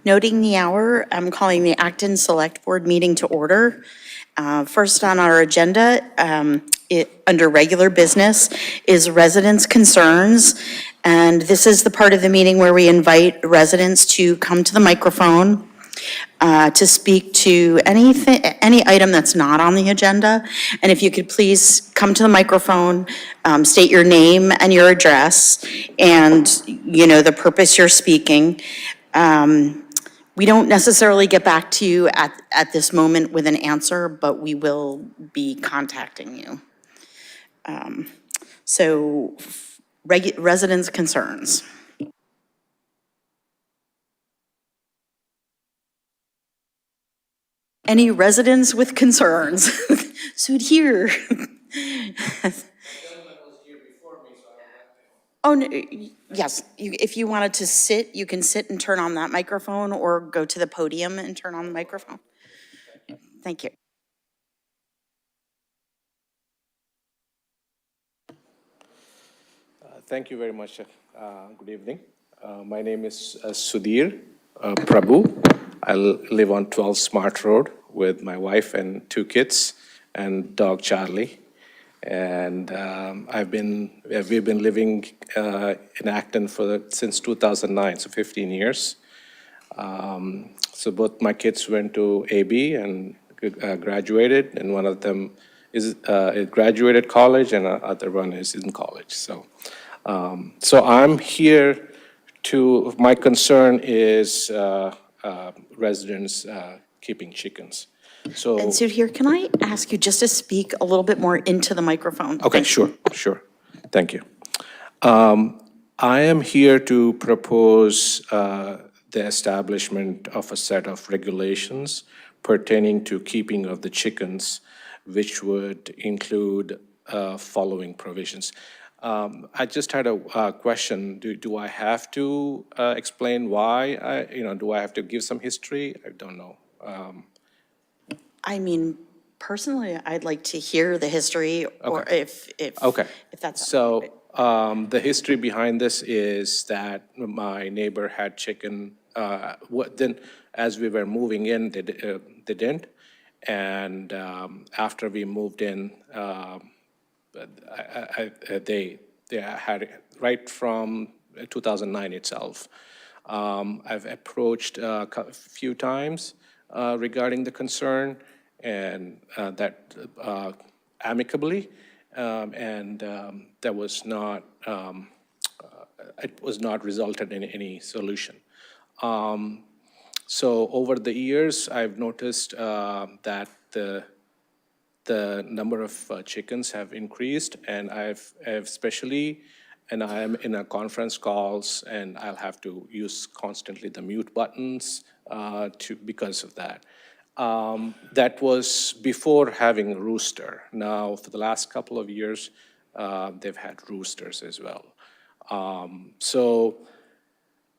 Noting the hour, I'm calling the Acton Select Board meeting to order. First on our agenda, under regular business, is residents' concerns. And this is the part of the meeting where we invite residents to come to the microphone to speak to any item that's not on the agenda. And if you could please come to the microphone, state your name and your address, and the purpose you're speaking. We don't necessarily get back to you at this moment with an answer, but we will be contacting you. So, residents' concerns. Any residents with concerns? Sudhir. Oh, no, yes, if you wanted to sit, you can sit and turn on that microphone, or go to the podium and turn on the microphone. Thank you. Thank you very much. Good evening. My name is Sudhir Prabhu. I live on 12 Smart Road with my wife and 2 kids and dog Charlie. And we've been living in Acton since 2009, so 15 years. So both my kids went to AB and graduated, and one of them is graduated college, and the other one is in college. So I'm here my concern is residents keeping chickens. So, and Sudhir, can I ask you just to speak a little bit more into the microphone? Okay, sure. Thank you. I am here to propose the establishment of a set of regulations pertaining to keeping of the chickens, which would include following provisions. I just had a question. Do I have to explain why? Do I have to give some history? I don't know. I mean, personally, I'd like to hear the history, or if that's so. The history behind this is that my neighbor had chicken. Then, as we were moving in, they didn't, and after we moved in, they had it right from 2009 itself. I've approached a few times regarding the concern, and that amicably, and that was not, it was not resulted in any solution. So over the years, I've noticed that the number of chickens have increased, and I am in a conference calls, and I'll have to use constantly the mute buttons because of that. That was before having rooster. Now, for the last couple of years, they've had roosters as well.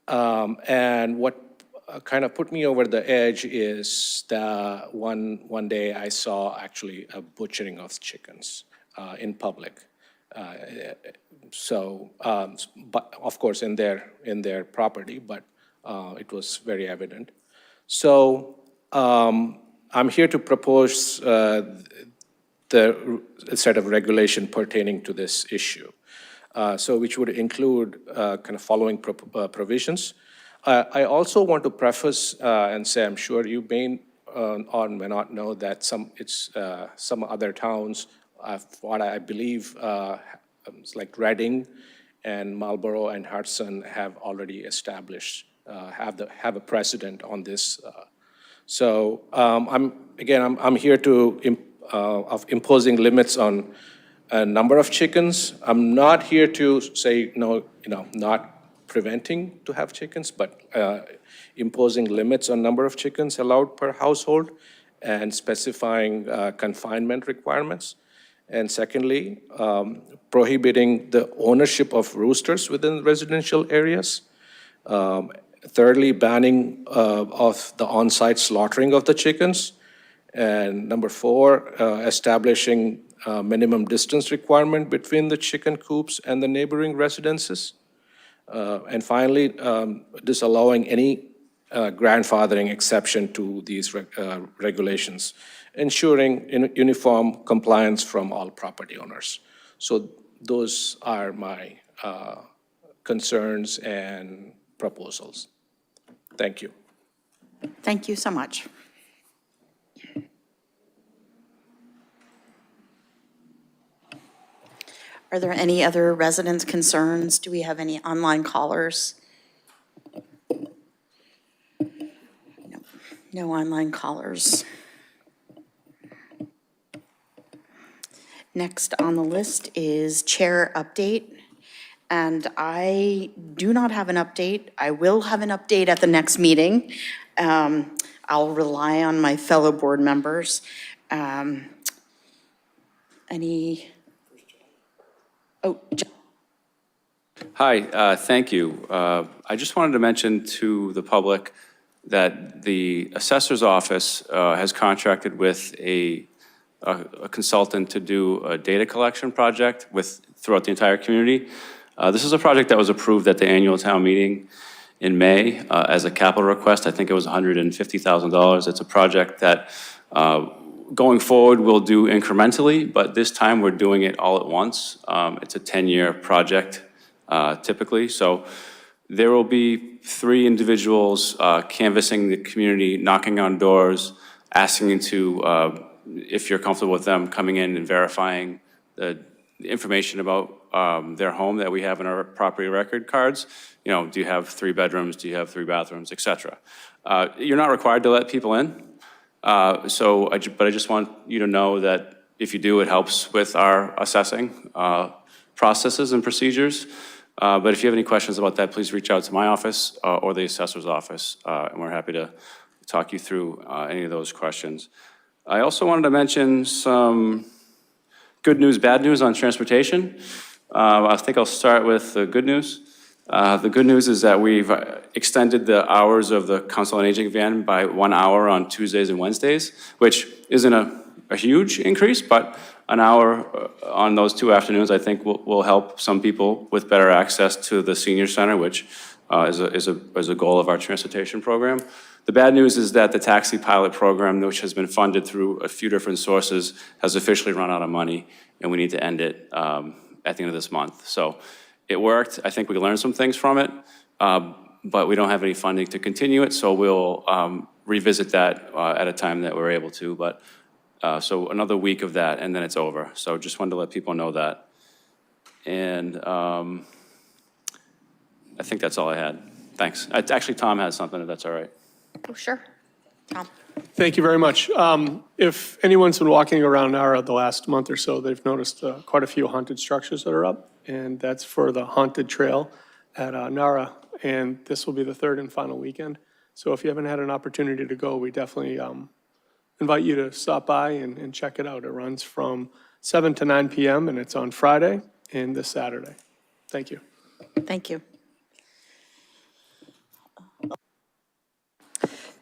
And what kind of put me over the edge is that one day I saw actually a butchering of chickens in public. But of course in their property, but it was very evident. So I'm here to propose the set of regulation pertaining to this issue. So which would include kind of following provisions. I also want to preface and say, I'm sure you may or may not know that some other towns, what I believe, like Reading and Marlborough and Hudson have already established, have a precedent on this. So I'm here to of imposing limits on a number of chickens. I'm not here to say not preventing to have chickens, but imposing limits on number of chickens allowed per household and specifying confinement requirements. And secondly, prohibiting the ownership of roosters within residential areas. Thirdly, banning of the on-site slaughtering of the chickens. And number 4, establishing minimum distance requirement between the chicken coops and the neighboring residences. And finally, disallowing any grandfathering exception to these regulations, ensuring uniform compliance from all property owners. So those are my concerns and proposals. Thank you. Thank you so much. Are there any other residents' concerns? Do we have any online callers? No, no online callers. Next on the list is chair update. And I do not have an update. I will have an update at the next meeting. I'll rely on my fellow board members. Any? Oh, Hi, thank you. I just wanted to mention to the public that the assessor's office has contracted with a consultant to do a data collection project throughout the entire community. This is a project that was approved at the annual town meeting in May as a capital request. I think it was $150,000. It's a project that going forward we'll do incrementally, but this time we're doing it all at once. It's a 10-year project typically. So there will be 3 individuals canvassing the community, knocking on doors, asking if you're comfortable with them coming in and verifying the information about their home that we have in our property record cards. You know, do you have 3 bedrooms? Do you have 3 bathrooms, et cetera? You're not required to let people in. But I just want you to know that if you do, it helps with our assessing processes and procedures. But if you have any questions about that, please reach out to my office or the assessor's office, and we're happy to talk you through any of those questions. I also wanted to mention some good news, bad news on transportation. I think I'll start with the good news. The good news is that we've extended the hours of the Council on Aging van by 1 hour on Tuesdays and Wednesdays, which isn't a huge increase, but an hour on those 2 afternoons I think will help some people with better access to the senior center, which is a goal of our transportation program. The bad news is that the taxi pilot program, which has been funded through a few different sources, has officially run out of money, and we need to end it at the end of this month. So it worked. I think we learned some things from it, but we don't have any funding to continue it, so we'll revisit that at a time that we're able to. But so another week of that, and then it's over. So just wanted to let people know that. And I think that's all I had. Thanks. Actually, Tom has something, if that's all right. oh, sure. Tom. Thank you very much. If anyone's been walking around Nara the last month or so, they've noticed quite a few haunted structures that are up, and that's for the haunted trail at Nara, and this will be the 3rd and final weekend. So if you haven't had an opportunity to go, we definitely invite you to stop by and check it out. It runs from 7 to 9 p.m. and it's on Friday and this Saturday. Thank you. Thank you.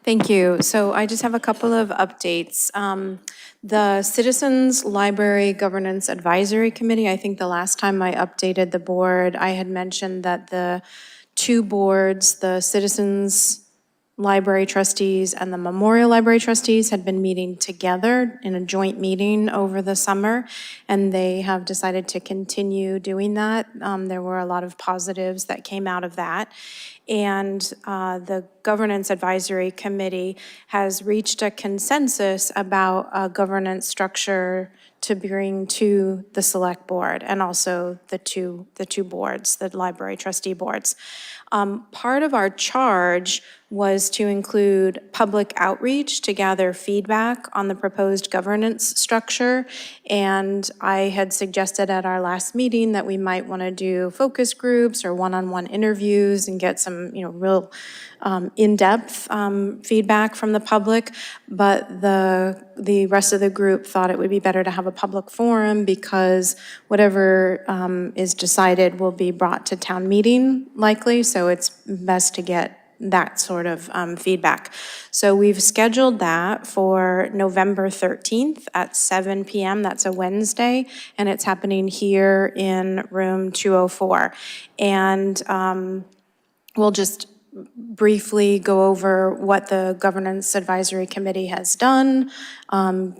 Thank you. So I just have a couple of updates. The Citizens Library Governance Advisory Committee, I think the last time I updated the board, I had mentioned that the 2 boards, the Citizens Library Trustees and the Memorial Library Trustees, had been meeting together in a joint meeting over the summer, and they have decided to continue doing that. There were a lot of positives that came out of that. And the Governance Advisory Committee has reached a consensus about a governance structure to bring to the select board and also the two boards, the library trustee boards. Part of our charge was to include public outreach to gather feedback on the proposed governance structure. And I had suggested at our last meeting that we might want to do focus groups or one-on-one interviews and get some, real in-depth feedback from the public. But the rest of the group thought it would be better to have a public forum because whatever is decided will be brought to town meeting likely. So it's best to get that sort of feedback. So we've scheduled that for November 13th at 7 p.m. That's a Wednesday, and it's happening here in room 204. And we'll just briefly go over what the Governance Advisory Committee has done,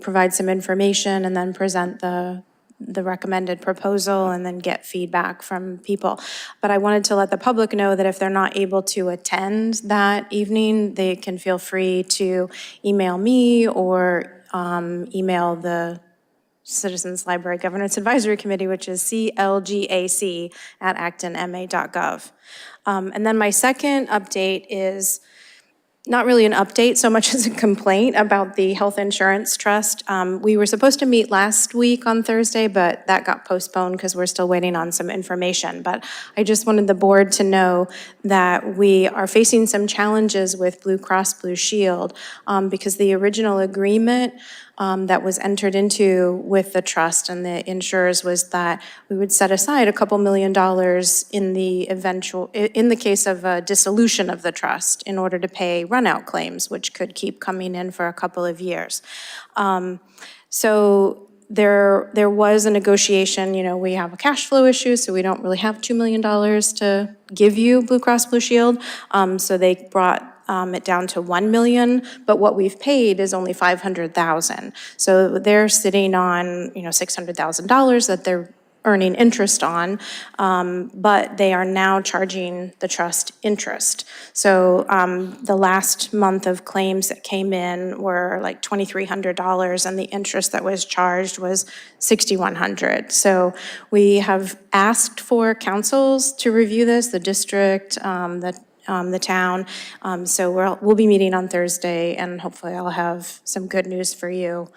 provide some information, and then present the recommended proposal and then get feedback from people. But I wanted to let the public know that if they're not able to attend that evening, they can feel free to email me or email the Citizens Library Governance Advisory Committee, which is clgac@actonma.gov. And then my second update is not really an update so much as a complaint about the Health Insurance Trust. We were supposed to meet last week on Thursday, but that got postponed because we're still waiting on some information. But I just wanted the board to know that we are facing some challenges with Blue Cross Blue Shield because the original agreement that was entered into with the trust and the insurers was that we would set aside a couple $1 million in the case of a dissolution of the trust in order to pay runout claims, which could keep coming in for a couple of years. So there was a negotiation, we have a cash flow issue, so we don't really have $2 million to give you, Blue Cross Blue Shield. So they brought it down to 1 million, but what we've paid is only 500,000. So they're sitting on, $600,000 that they're earning interest on, but they are now charging the trust interest. So the last month of claims that came in were like $2,300, and the interest that was charged was $6,100. So we have asked for councils to review this, the district, the town. So we'll be meeting on Thursday, and hopefully I'll have some good news for you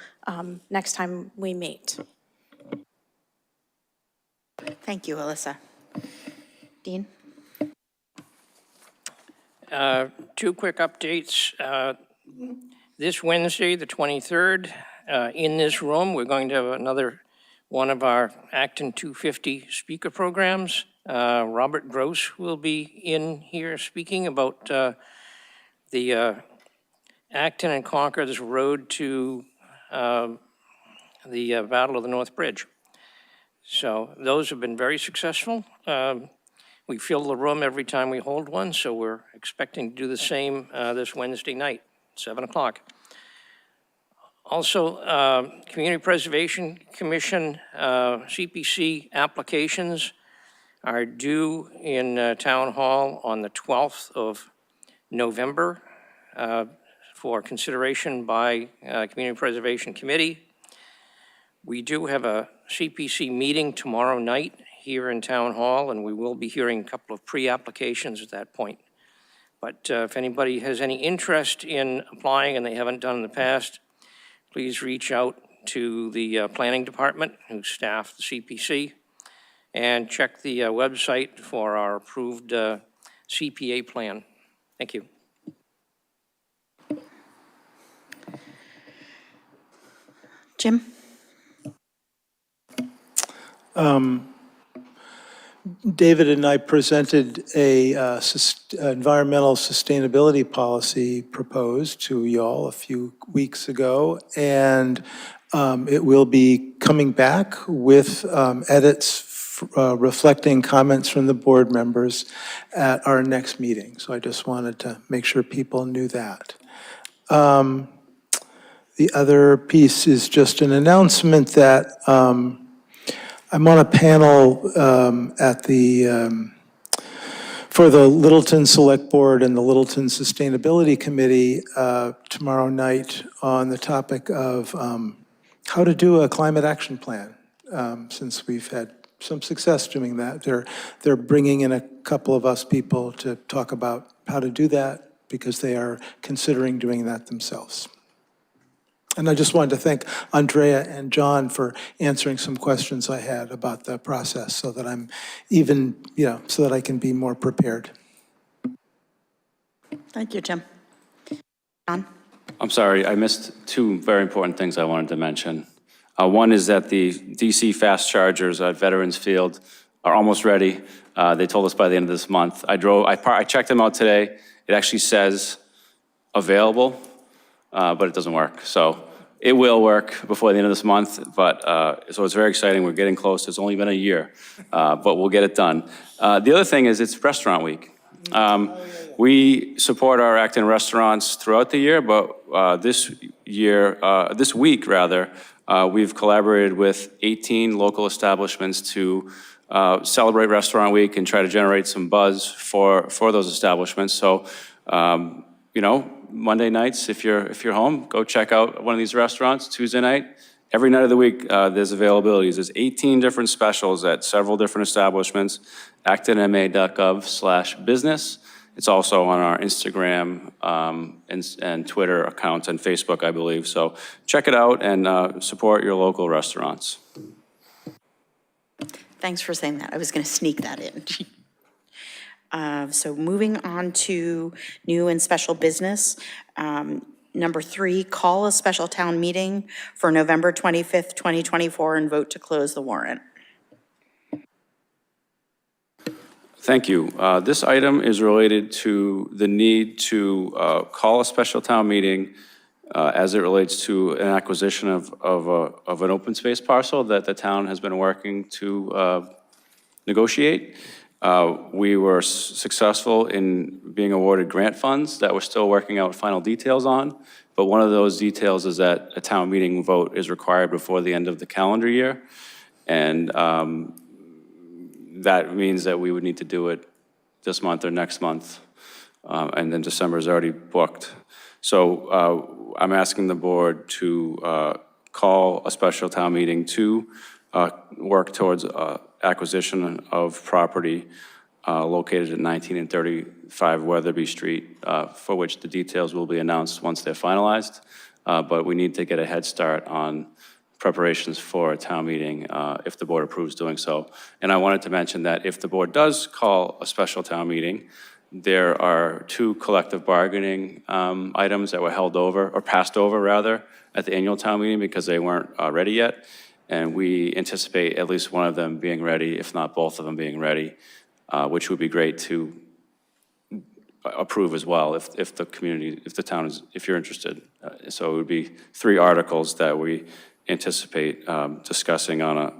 next time we meet. Thank you, Alyssa. Dean? Two quick updates. This Wednesday, the 23rd, in this room, we're going to have another one of our Acton 250 speaker programs. Robert Gross will be in here speaking about the Acton and Concord's road to the Battle of the North Bridge. So those have been very successful. We fill the room every time we hold one, so we're expecting to do the same this Wednesday night, 7 o'clock. Also, Community Preservation Commission CPC applications are due in Town Hall on the 12th of November for consideration by Community Preservation Committee. We do have a CPC meeting tomorrow night here in Town Hall, and we will be hearing a couple of pre-applications at that point. But if anybody has any interest in applying and they haven't done in the past, please reach out to the Planning Department who staff the CPC and check the website for our approved CPA plan. Thank you. Jim? David and I presented a environmental sustainability policy proposed to y'all a few weeks ago, and it will be coming back with edits reflecting comments from the board members at our next meeting. So I just wanted to make sure people knew that. The other piece is just an announcement that I'm on a panel for the Littleton Select Board and the Littleton Sustainability Committee tomorrow night on the topic of how to do a climate action plan. Since we've had some success doing that, they're bringing in a couple of us people to talk about how to do that because they are considering doing that themselves. And I just wanted to thank Andrea and John for answering some questions I had about the process so that I'm so that I can be more prepared. Thank you, Jim. John? I'm sorry, I missed two very important things I wanted to mention. One is that the DC fast chargers at Veterans Field are almost ready. They told us by the end of this month. I checked them out today. It actually says available, but it doesn't work. So it will work before the end of this month, but so it's very exciting. We're getting close. It's only been a year, but we'll get it done. The other thing is it's restaurant week. We support our Acton restaurants throughout the year, but this week rather, we've collaborated with 18 local establishments to celebrate Restaurant Week and try to generate some buzz for those establishments. So, you know, Monday nights, if you're home, go check out one of these restaurants. Tuesday night, every night of the week, there's availabilities. There's 18 different specials at several different establishments. actonma.gov/business. It's also on our Instagram and Twitter accounts and Facebook, I believe. So check it out and support your local restaurants. Thanks for saying that. I was going to sneak that in. So moving on to new and special business. Number 3, call a special town meeting for November 25th, 2024, and vote to close the warrant. Thank you. This item is related to the need to call a special town meeting as it relates to an acquisition of an open space parcel that the town has been working to negotiate. We were successful in being awarded grant funds that we're still working out final details on, but one of those details is that a town meeting vote is required before the end of the calendar year, and that means that we would need to do it this month or next month, and then December is already booked. So I'm asking the board to call a special town meeting to work towards acquisition of property located at 19 and 35 Weatherby Street, for which the details will be announced once they're finalized. But we need to get a head start on preparations for a town meeting if the board approves doing so. And I wanted to mention that if the board does call a special town meeting, there are 2 collective bargaining items that were held over, or passed over rather, at the annual town meeting because they weren't ready yet. And we anticipate at least one of them being ready, if not both of them being ready, which would be great to approve as well if the community, if the town is, if you're interested. So it would be 3 articles that we anticipate discussing on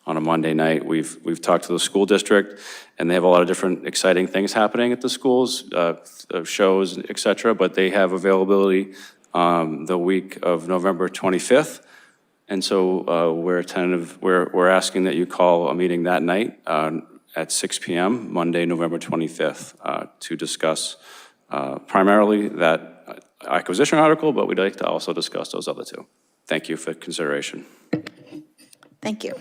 a Monday night. We've talked to the school district, and they have a lot of different exciting things happening at the schools, shows, et cetera, but they have availability the week of November 25th. And so we're asking that you call a meeting that night at 6 p.m., Monday, November 25th, to discuss primarily that acquisition article, but we'd like to also discuss those other 2. Thank you for consideration. Thank you.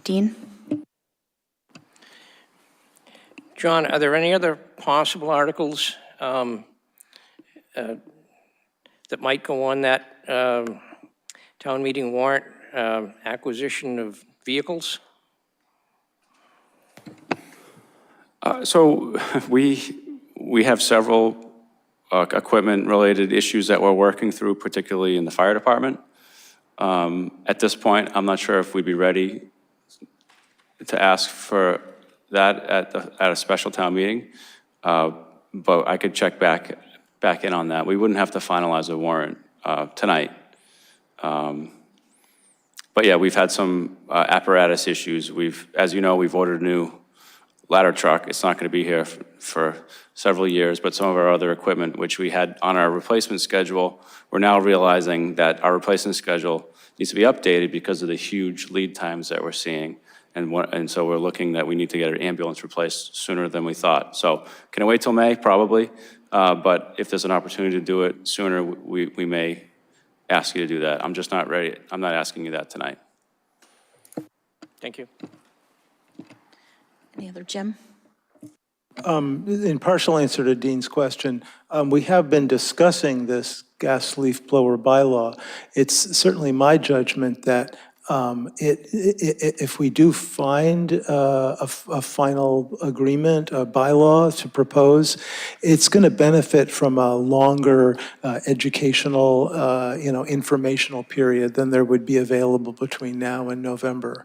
Dean? John, are there any other possible articles that might go on that town meeting warrant, acquisition of vehicles? So we have several equipment-related issues that we're working through, particularly in the fire department. At this point, I'm not sure if we'd be ready to ask for that at a special town meeting, but I could check back in on that. We wouldn't have to finalize a warrant tonight. But yeah, we've had some apparatus issues. As you know, we've ordered a new ladder truck. It's not going to be here for several years, but some of our other equipment, which we had on our replacement schedule, we're now realizing that our replacement schedule needs to be updated because of the huge lead times that we're seeing. And so we're looking that we need to get an ambulance replaced sooner than we thought. So can I wait till May? Probably. But if there's an opportunity to do it sooner, we may ask you to do that. I'm just not ready. I'm not asking you that tonight. Thank you. Any other, Jim? In partial answer to Dean's question, we have been discussing this gas leaf blower bylaw. It's certainly my judgment that if we do find a final agreement, a bylaw to propose, it's going to benefit from a longer educational, informational period than there would be available between now and November.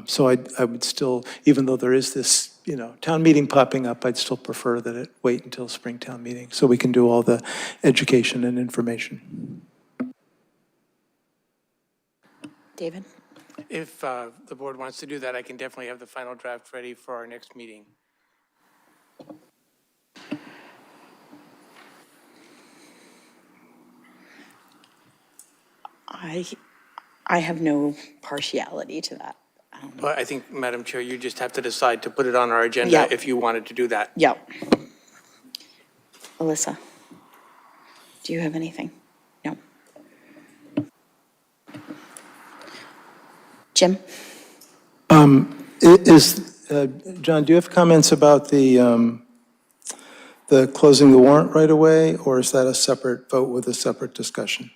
So I would still, even though there is this, town meeting popping up, I'd still prefer that it wait until spring town meeting so we can do all the education and information. David? If the board wants to do that, I can definitely have the final draft ready for our next meeting. I have no partiality to that. But I think, Madam Chair, you just have to decide to put it on our agenda Yep. if you wanted to do that. Yep. Alyssa, do you have anything? No. Jim? John, do you have comments about the closing the warrant right away, or is that a separate vote with a separate discussion?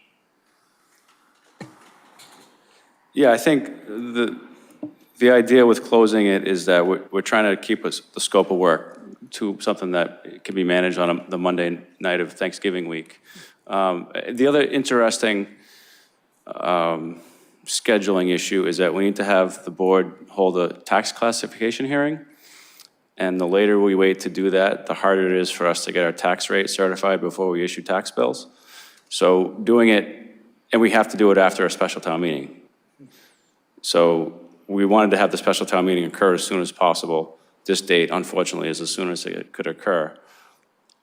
Yeah, I think the idea with closing it is that we're trying to keep the scope of work to something that can be managed on the Monday night of Thanksgiving week. The other interesting scheduling issue is that we need to have the board hold a tax classification hearing. And the later we wait to do that, the harder it is for us to get our tax rate certified before we issue tax bills. So doing it, and we have to do it after a special town meeting. So we wanted to have the special town meeting occur as soon as possible. This date, unfortunately, is as soon as it could occur.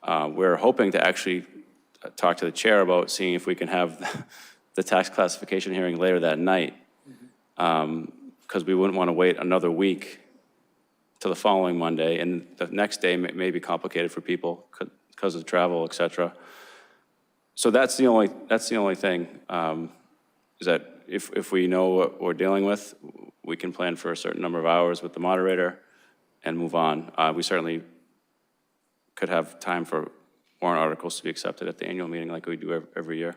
We're hoping to actually talk to the chair about seeing if we can have the tax classification hearing later that night, because we wouldn't want to wait another week to the following Monday, and the next day may be complicated for people because of travel, et cetera. So that's the only thing, is that if we know what we're dealing with, we can plan for a certain number of hours with the moderator and move on. We certainly could have time for warrant articles to be accepted at the annual meeting like we do every year.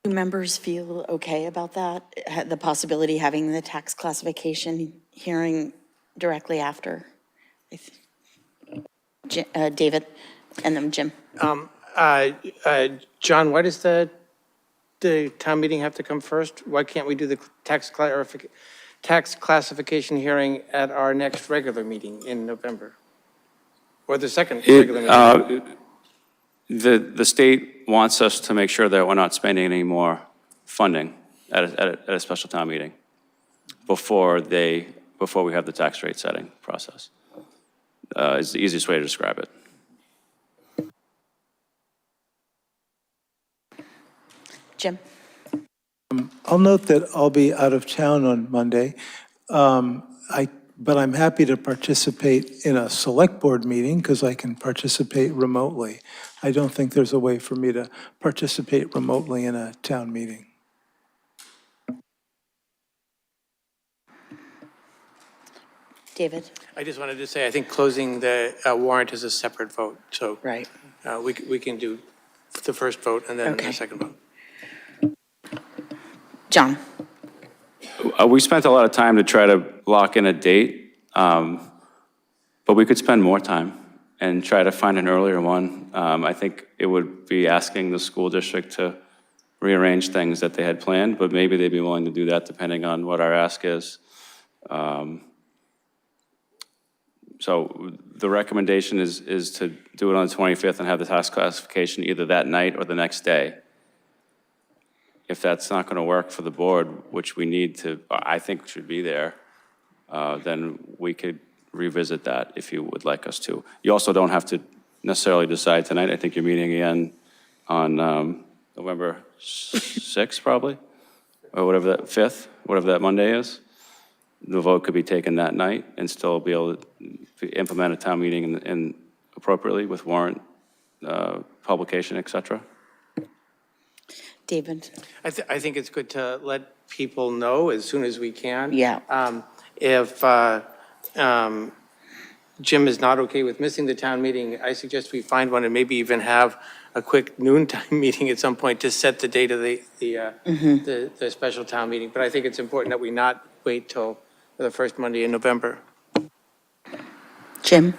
Do members feel okay about that? The possibility of having the tax classification hearing directly after? David, and then Jim. John, why does the town meeting have to come first? Why can't we do the tax classification hearing at our next regular meeting in November? Or the second regular meeting? The state wants us to make sure that we're not spending any more funding at a special town meeting before we have the tax rate setting process. Is the easiest way to describe it. Jim? I'll note that I'll be out of town on Monday, but I'm happy to participate in a select board meeting because I can participate remotely. I don't think there's a way for me to participate remotely in a town meeting. David? I just wanted to say, I think closing the warrant is a separate vote, so Right. we can do the first vote and then Okay. the second vote. John? We spent a lot of time to try to lock in a date, but we could spend more time and try to find an earlier one. I think it would be asking the school district to rearrange things that they had planned, but maybe they'd be willing to do that depending on what our ask is. So the recommendation is to do it on the 25th and have the tax classification either that night or the next day. If that's not going to work for the board, which we need to, I think should be there, then we could revisit that if you would like us to. You also don't have to necessarily decide tonight. I think you're meeting again on November 6th, probably, or whatever that, 5th, whatever that Monday is. The vote could be taken that night and still be able to implement a town meeting in appropriately with warrant publication, et cetera. David? I think it's good to let people know as soon as we can. Yeah. If Jim is not okay with missing the town meeting, I suggest we find one and maybe even have a quick noontime meeting at some point to set the date of the special town meeting. But I think it's important that we not wait till the first Monday in November. Jim?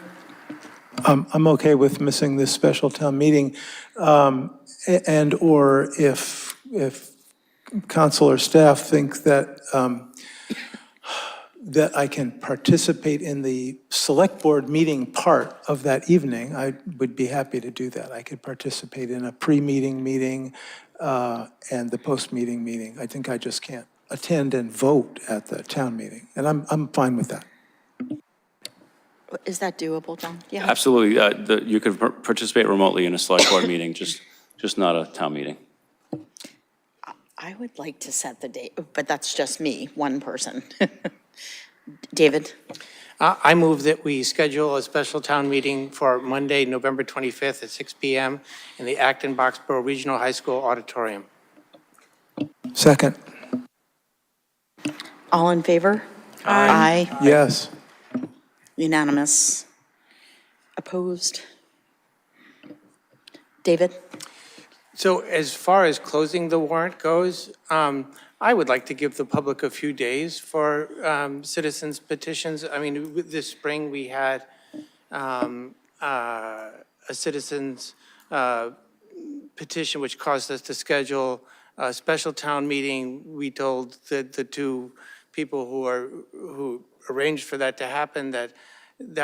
I'm okay with missing this special town meeting, or if council or staff think that that I can participate in the select board meeting part of that evening, I would be happy to do that. I could participate in a pre-meeting meeting and the post-meeting meeting. I think I just can't attend and vote at the town meeting, and I'm fine with that. Is that doable, John? Yeah. Absolutely. You could participate remotely in a select board meeting, just not a town meeting. I would like to set the date, but that's just me, one person. David? I move that we schedule a special town meeting for Monday, November 25th at 6 PM in the Acton Boxborough Regional High School Auditorium. Second. All in favor? Aye. Yes. Unanimous. Opposed? David? So as far as closing the warrant goes, I would like to give the public a few days for citizens petitions. I mean, this spring, we had a citizens petition, which caused us to schedule a special town meeting. We told the two people who arranged for that to happen that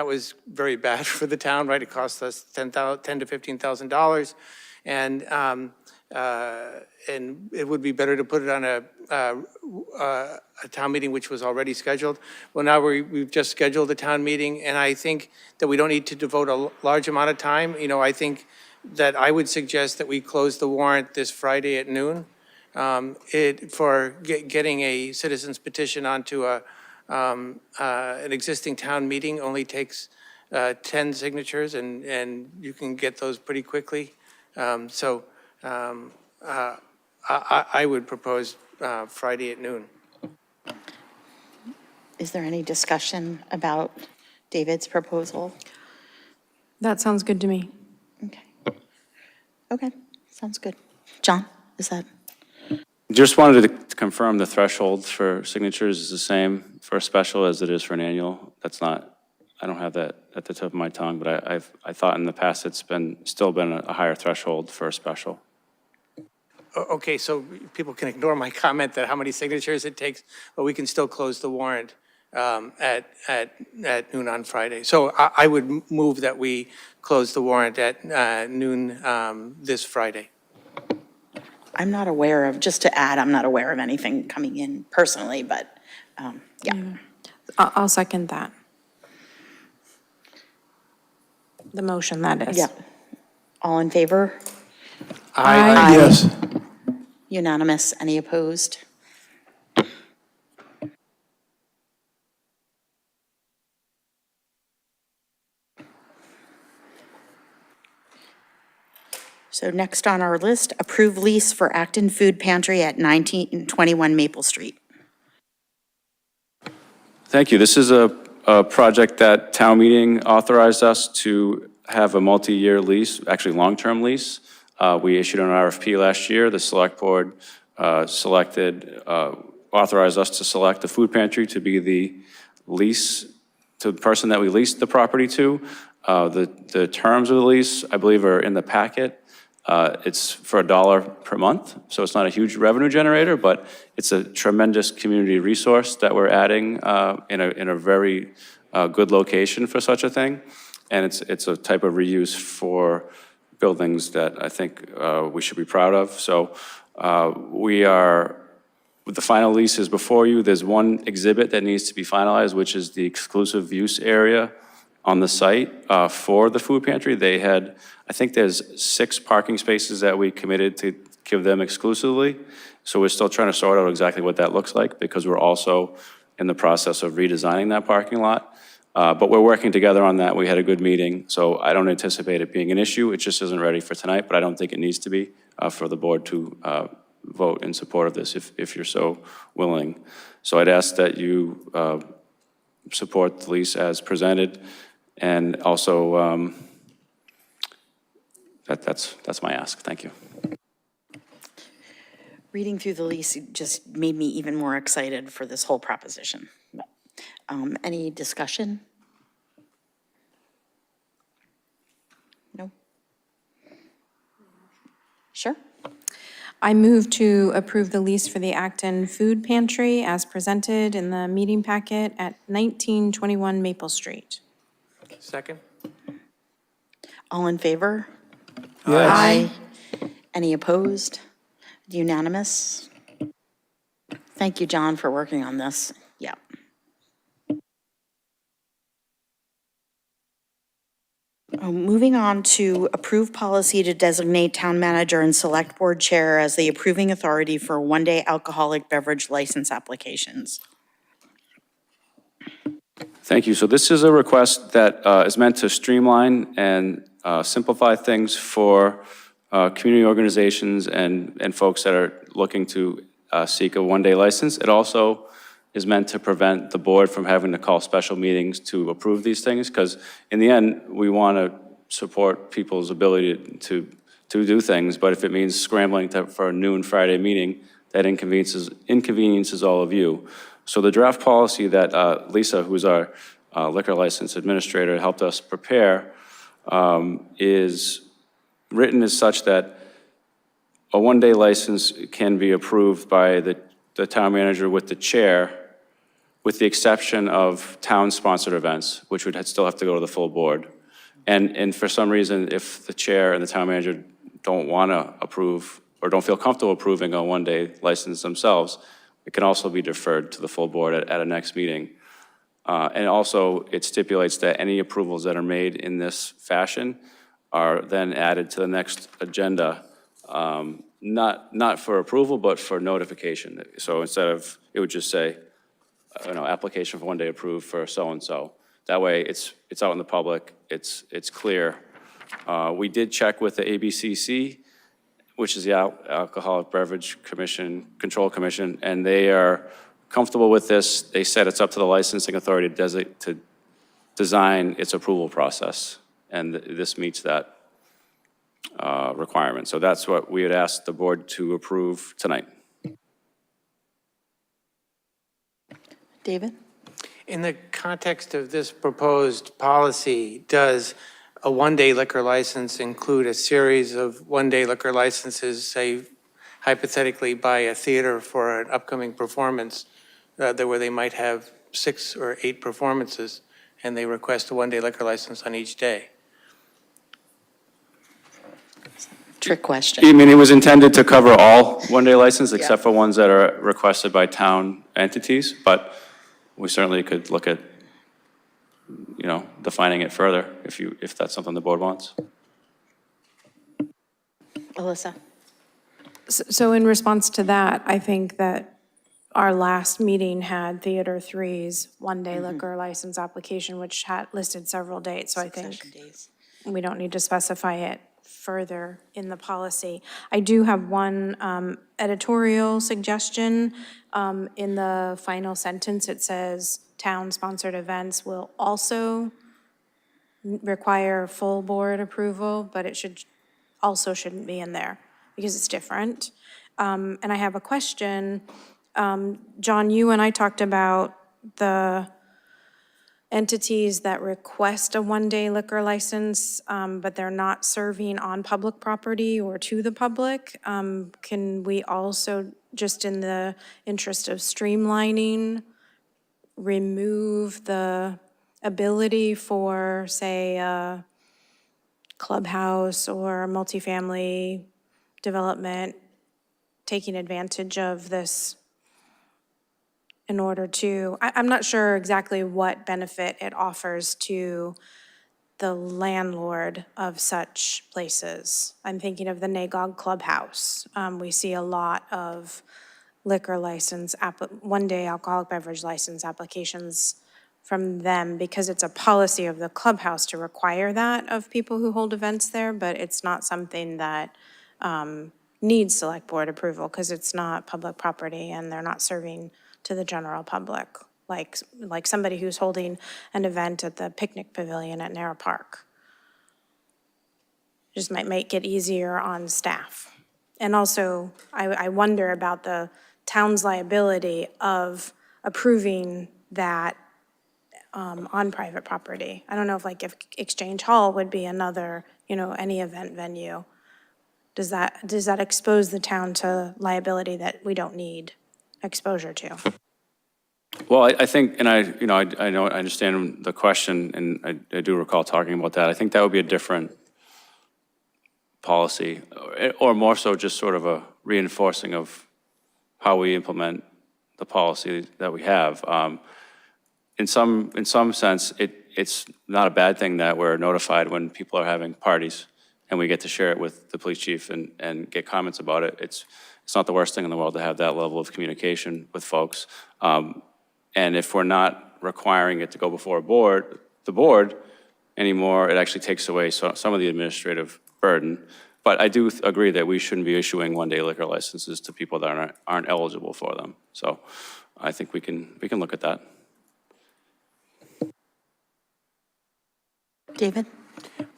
was very bad for the town, right? It cost us $10,000 to $15,000. And it would be better to put it on a town meeting which was already scheduled. Well, now we've just scheduled a town meeting, and I think that we don't need to devote a large amount of time. You know, I think that I would suggest that we close the warrant this Friday at noon. For getting a citizen's petition onto an existing town meeting only takes 10 signatures, and you can get those pretty quickly. I would propose Friday at noon. Is there any discussion about David's proposal? That sounds good to me. Okay. Okay, sounds good. John, is that? Just wanted to confirm the threshold for signatures is the same for a special as it is for an annual. That's not, I don't have that at the tip of my tongue, but I thought in the past it's still been a higher threshold for a special. Okay, so people can ignore my comment that how many signatures it takes, but we can still close the warrant at noon on Friday. So I would move that we close the warrant at noon this Friday. I'm not aware of, just to add, I'm not aware of anything coming in personally, but yeah. I'll second that. The motion, that is. Yeah. All in favor? Aye. Yes. Unanimous. Any opposed? So next on our list, approve lease for Acton Food Pantry at 1921 Maple Street. Thank you. This is a project that town meeting authorized us to have a multi-year lease, actually long-term lease. We issued an RFP last year. The select board authorized us to select the food pantry to be the person that we leased the property to. The terms of the lease, I believe, are in the packet. It's for $1 per month, so it's not a huge revenue generator, but it's a tremendous community resource that we're adding in a very good location for such a thing. And it's a type of reuse for buildings that I think we should be proud of. So the final lease is before you. There's one exhibit that needs to be finalized, which is the exclusive use area on the site for the food pantry. They had, I think there's 6 parking spaces that we committed to give them exclusively. So we're still trying to sort out exactly what that looks like because we're also in the process of redesigning that parking lot. But we're working together on that. We had a good meeting, so I don't anticipate it being an issue. It just isn't ready for tonight, but I don't think it needs to be for the board to vote in support of this if you're so willing. So I'd ask that you support the lease as presented, and also that's my ask. Thank you. Reading through the lease just made me even more excited for this whole proposition. Any discussion? No? Sure. I move to approve the lease for the Acton Food Pantry as presented in the meeting packet at 1921 Maple Street. Second? All in favor? Yes. Aye. Any opposed? Unanimous? Thank you, John, for working on this. Yeah. Moving on to approve policy to designate town manager and select board chair as the approving authority for one-day alcoholic beverage license applications. Thank you. So this is a request that is meant to streamline and simplify things for community organizations and folks that are looking to seek a one-day license. It also is meant to prevent the board from having to call special meetings to approve these things, because in the end, we want to support people's ability to do things, but if it means scrambling for a noon Friday meeting, that inconveniences all of you. So the draft policy that Lisa, who's our liquor license administrator, helped us prepare is written as such that a one-day license can be approved by the town manager with the chair, with the exception of town-sponsored events, which would still have to go to the full board. And for some reason, if the chair and the town manager don't want to approve or don't feel comfortable approving a one-day license themselves, it can also be deferred to the full board at a next meeting. And also, it stipulates that any approvals that are made in this fashion are then added to the next agenda, not for approval, but for notification. So instead of, it would just say, application for one day approved for so-and-so. That way, it's out in the public, it's clear. We did check with the ABCC, which is the Alcoholic Beverage Control Commission, and they are comfortable with this. They said it's up to the licensing authority to design its approval process, and this meets that requirement. So that's what we had asked the board to approve tonight. David? In the context of this proposed policy, does a one-day liquor license include a series of one-day liquor licenses, say hypothetically by a theater for an upcoming performance, where they might have 6 or 8 performances, and they request a one-day liquor license on each day? Trick question. I mean, it was intended to cover all one-day licenses, except for ones that are requested by town entities, but we certainly could look at, defining it further if that's something the board wants. Alyssa? So in response to that, I think that our last meeting had Theater 3's one-day liquor license application, which had listed several dates, so I think we don't need to specify it further in the policy. I do have one editorial suggestion. In the final sentence, it says town-sponsored events will also require full board approval, but it shouldn't be in there because it's different. And I have a question. John, you and I talked about the entities that request a one-day liquor license, but they're not serving on public property or to the public. Can we also, just in the interest of streamlining, remove the ability for, say, a clubhouse or multifamily development taking advantage of this in order to, I'm not sure exactly what benefit it offers to the landlord of such places. I'm thinking of the Nagog Clubhouse. We see a lot of liquor license, one-day alcoholic beverage license applications from them because it's a policy of the clubhouse to require that of people who hold events there, but it's not something that needs select board approval because it's not public property and they're not serving to the general public, like somebody who's holding an event at the picnic pavilion at Narrow Park. Just might make it easier on staff. And also, I wonder about the town's liability of approving that on private property. I don't know if Exchange Hall would be another, any event venue. Does that expose the town to liability that we don't need exposure to? Well, I think, and I know, I understand the question, and I do recall talking about that. I think that would be a different policy, or more so just sort of a reinforcing of how we implement the policy that we have. In some sense, it's not a bad thing that we're notified when people are having parties, and we get to share it with the police chief and get comments about it. It's not the worst thing in the world to have that level of communication with folks. And if we're not requiring it to go before the board anymore, it actually takes away some of the administrative burden. But I do agree that we shouldn't be issuing one-day liquor licenses to people that aren't eligible for them. So I think we can look at that. David?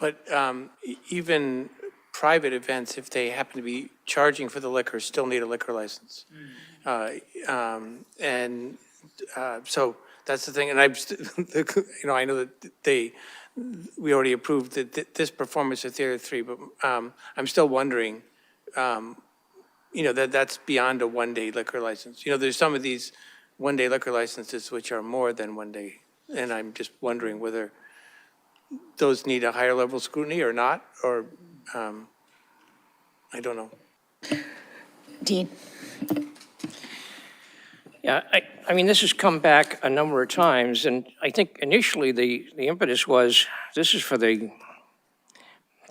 But even private events, if they happen to be charging for the liquor, still need a liquor license. So that's the thing, and I know that we already approved this performance at Theater 3, but I'm still wondering, that's beyond a one-day liquor license. There's some of these one-day liquor licenses which are more than one day, and I'm just wondering whether those need a higher level of scrutiny or not, or I don't know. Dean? Yeah, I mean, this has come back a number of times, and I think initially the impetus was, this is for the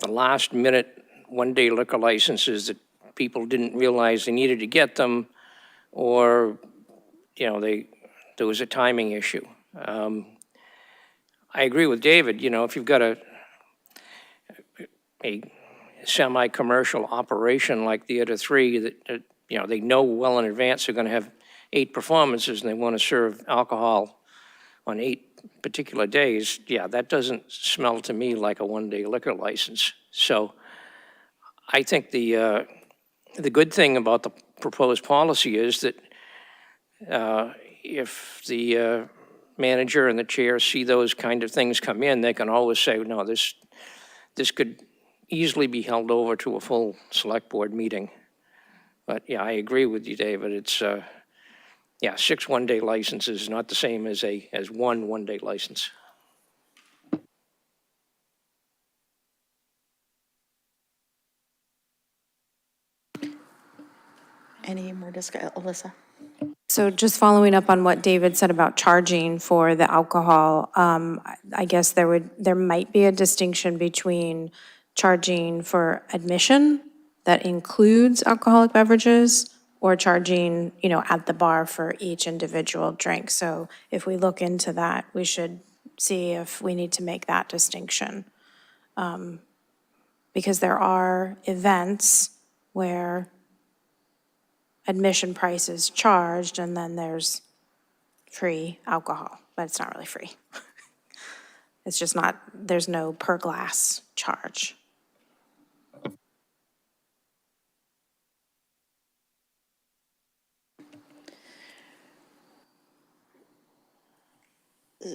last minute one-day liquor licenses that people didn't realize they needed to get them, or, there was a timing issue. I agree with David, if you've got a semi-commercial operation like Theater 3 that, they know well in advance they're going to have 8 performances and they want to serve alcohol on 8 particular days, yeah, that doesn't smell to me like a one-day liquor license. So I think the good thing about the proposed policy is that if the manager and the chair see those kind of things come in, they can always say, no, this could easily be held over to a full select board meeting. But yeah, I agree with you, David. It's 6 one-day licenses is not the same as one one-day license. Any more discussion? Alyssa? So just following up on what David said about charging for the alcohol, I guess there might be a distinction between charging for admission that includes alcoholic beverages or charging, at the bar for each individual drink. So if we look into that, we should see if we need to make that distinction. Because there are events where admission price is charged, and then there's free alcohol, but it's not really free. It's just not, there's no per glass charge.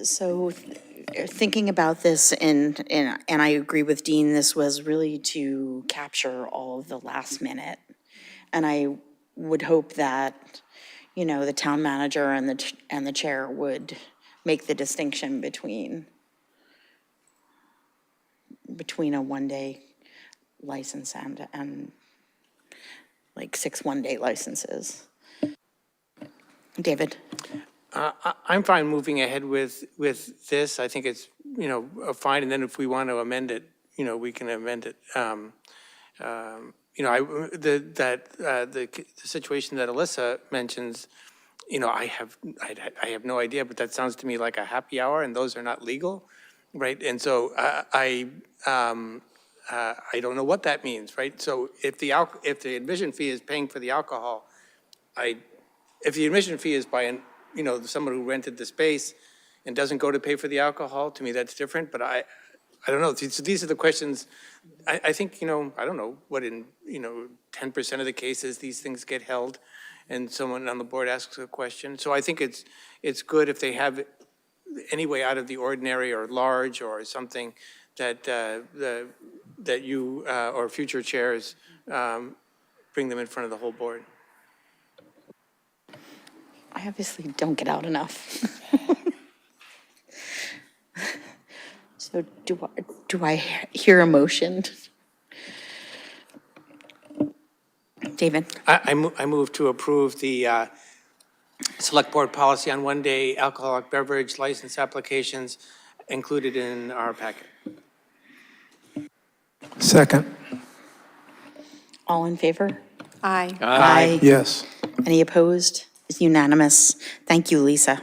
So thinking about this, and I agree with Dean, this was really to capture all of the last minute. And I would hope that, the town manager and the chair would make the distinction between a one-day license and like 6 one-day licenses. David? I'm fine moving ahead with this. I think it's, fine, and then if we want to amend it, we can amend it. The situation that Alyssa mentions, I have no idea, but that sounds to me like a happy hour, and those are not legal, right? And so I don't know what that means, right? So if the admission fee is paying for the alcohol, if the admission fee is by someone who rented the space and doesn't go to pay for the alcohol, to me that's different. But I don't know. So these are the questions. I think, I don't know what in 10% of the cases these things get held, and someone on the board asks a question. So I think it's good if they have any way out of the ordinary or large or something that that you or future chairs bring them in front of the whole board. I obviously don't get out enough. So do I hear a motion? David? I move to approve the Select Board policy on one-day alcoholic beverage license applications included in our packet. Second. All in favor? Aye. Aye. Yes. Any opposed? It's unanimous. Thank you, Lisa.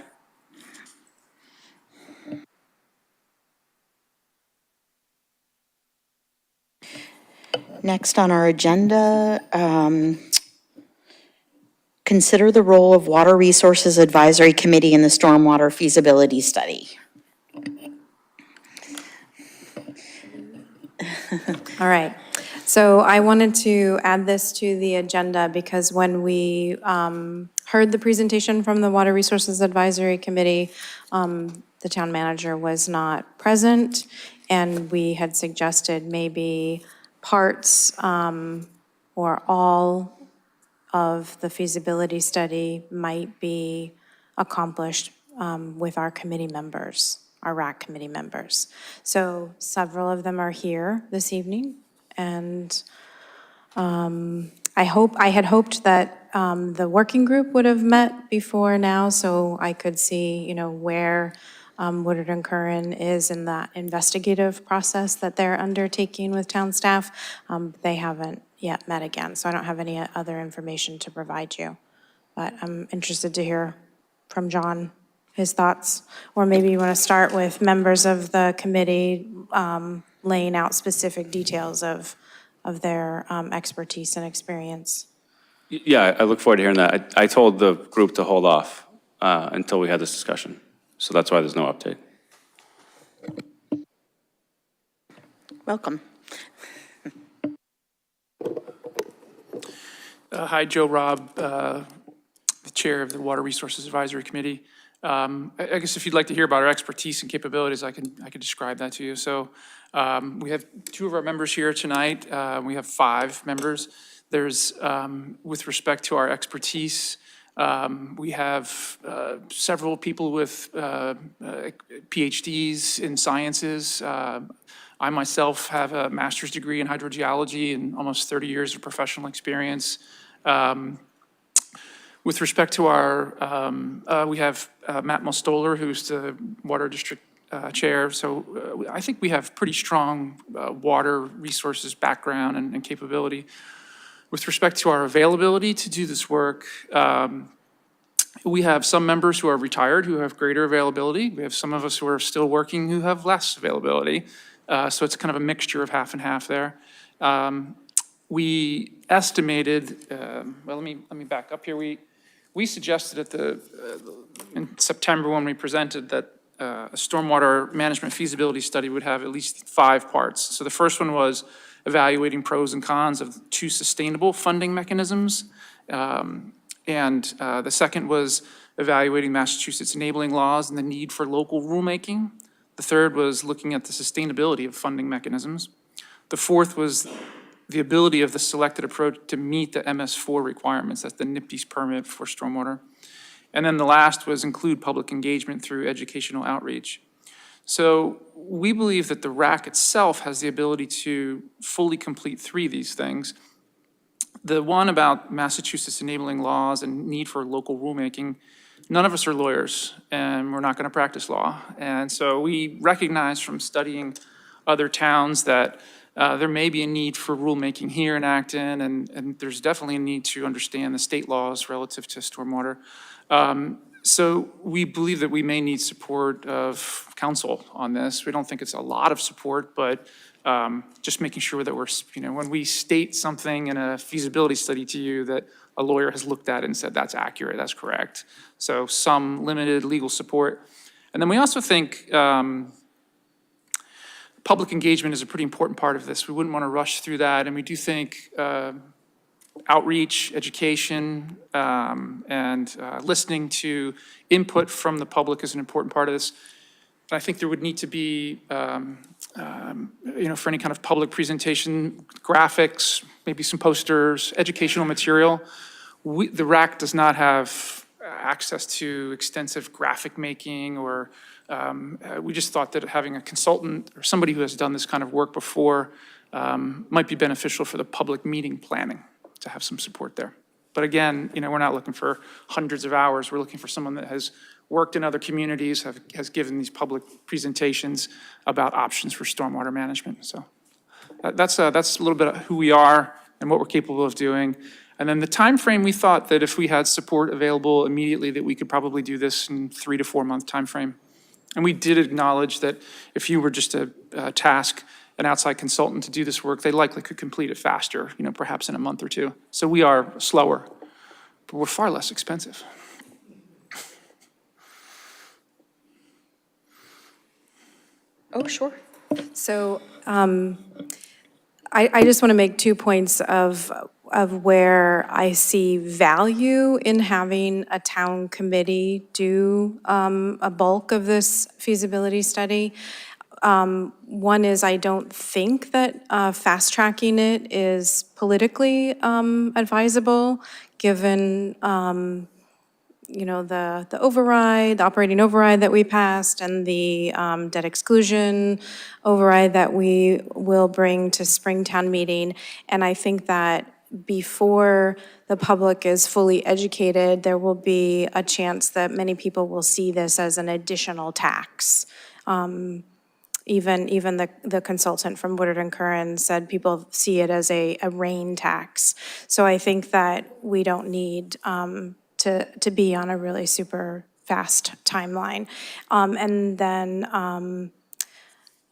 Next on our agenda, consider the role of Water Resources Advisory Committee in the Stormwater Feasibility Study. All right. So I wanted to add this to the agenda because when we heard the presentation from the Water Resources Advisory Committee, the town manager was not present, and we had suggested maybe parts or all of the feasibility study might be accomplished with our committee members, our RAC committee members. So several of them are here this evening, and I had hoped that the working group would have met before now, so I could see, where Woodard and Curran is in that investigative process that they're undertaking with town staff. They haven't yet met again, so I don't have any other information to provide you. But I'm interested to hear from John, his thoughts, or maybe you want to start with members of the committee laying out specific details of their expertise and experience. Yeah, I look forward to hearing that. I told the group to hold off until we had this discussion. So that's why there's no update. Welcome. Hi, Joe Robb, the Chair of the Water Resources Advisory Committee. I guess if you'd like to hear about our expertise and capabilities, I can describe that to you. So we have 2 of our members here tonight. We have 5 members. There's, with respect to our expertise, we have several people with PhDs in sciences. I myself have a master's degree in hydrogeology and almost 30 years of professional experience. With respect to our, we have Matt Mostoller, who's the Water District Chair. So I think we have pretty strong water resources background and capability. With respect to our availability to do this work, we have some members who are retired who have greater availability. We have some of us who are still working who have less availability. So it's kind of a mixture of half and half there. We estimated, well, let me back up here. We suggested in September when we presented that a stormwater management feasibility study would have at least 5 parts. So the first one was evaluating pros and cons of 2 sustainable funding mechanisms. And the second was evaluating Massachusetts enabling laws and the need for local rulemaking. The third was looking at the sustainability of funding mechanisms. The fourth was the ability of the selected approach to meet the MS4 requirements. That's the NIPD's permit for stormwater. And then the last was include public engagement through educational outreach. So we believe that the RAC itself has the ability to fully complete 3 of these things. The one about Massachusetts enabling laws and need for local rulemaking, none of us are lawyers and we're not going to practice law. And so we recognize from studying other towns that there may be a need for rulemaking here in Acton, and there's definitely a need to understand the state laws relative to stormwater. So we believe that we may need support of counsel on this. We don't think it's a lot of support, but just making sure that we're, when we state something in a feasibility study to you, that a lawyer has looked at it and said, that's accurate, that's correct. So some limited legal support. And then we also think public engagement is a pretty important part of this. We wouldn't want to rush through that. And we do think outreach, education, and listening to input from the public is an important part of this. I think there would need to be, for any kind of public presentation, graphics, maybe some posters, educational material. The RAC does not have access to extensive graphic making or we just thought that having a consultant or somebody who has done this kind of work before might be beneficial for the public meeting planning to have some support there. But again, we're not looking for hundreds of hours. We're looking for someone that has worked in other communities, has given these public presentations about options for stormwater management. So that's a little bit of who we are and what we're capable of doing. And then the time frame, we thought that if we had support available immediately, that we could probably do this in 3 to 4 month time frame. And we did acknowledge that if you were just to task an outside consultant to do this work, they likely could complete it faster, perhaps in a month or two. So we are slower, but we're far less expensive. Oh, sure. So I just want to make 2 points of where I see value in having a town committee do a bulk of this feasibility study. One is I don't think that fast-tracking it is politically advisable, given the override, the operating override that we passed, and the debt exclusion override that we will bring to Springtown meeting. And I think that before the public is fully educated, there will be a chance that many people will see this as an additional tax. Even the consultant from Woodard and Curran said people see it as a rain tax. So I think that we don't need to be on a really super fast timeline. And then,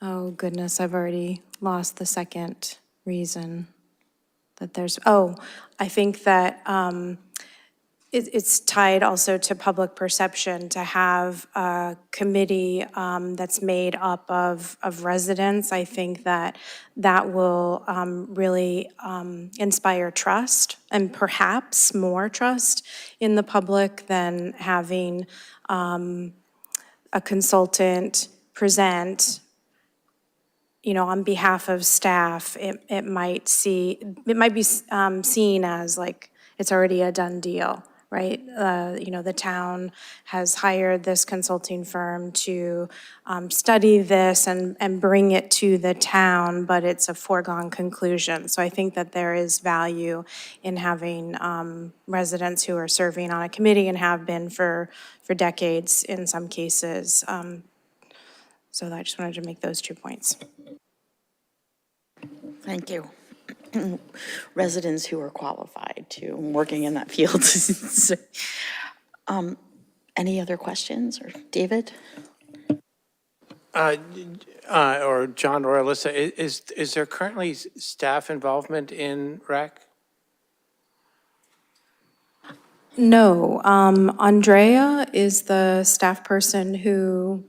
oh goodness, I've already lost the second reason that there's, I think that it's tied also to public perception to have a committee that's made up of residents. I think that will really inspire trust and perhaps more trust in the public than having a consultant present on behalf of staff. It might be seen as like it's already a done deal. Right? The town has hired this consulting firm to study this and bring it to the town, but it's a foregone conclusion. So I think that there is value in having residents who are serving on a committee and have been for decades in some cases. So I just wanted to make those 2 points. Thank you. Residents who are qualified to working in that field. Any other questions, or David? Or John or Alyssa, is there currently staff involvement in RAC? No, Andrea is the staff person who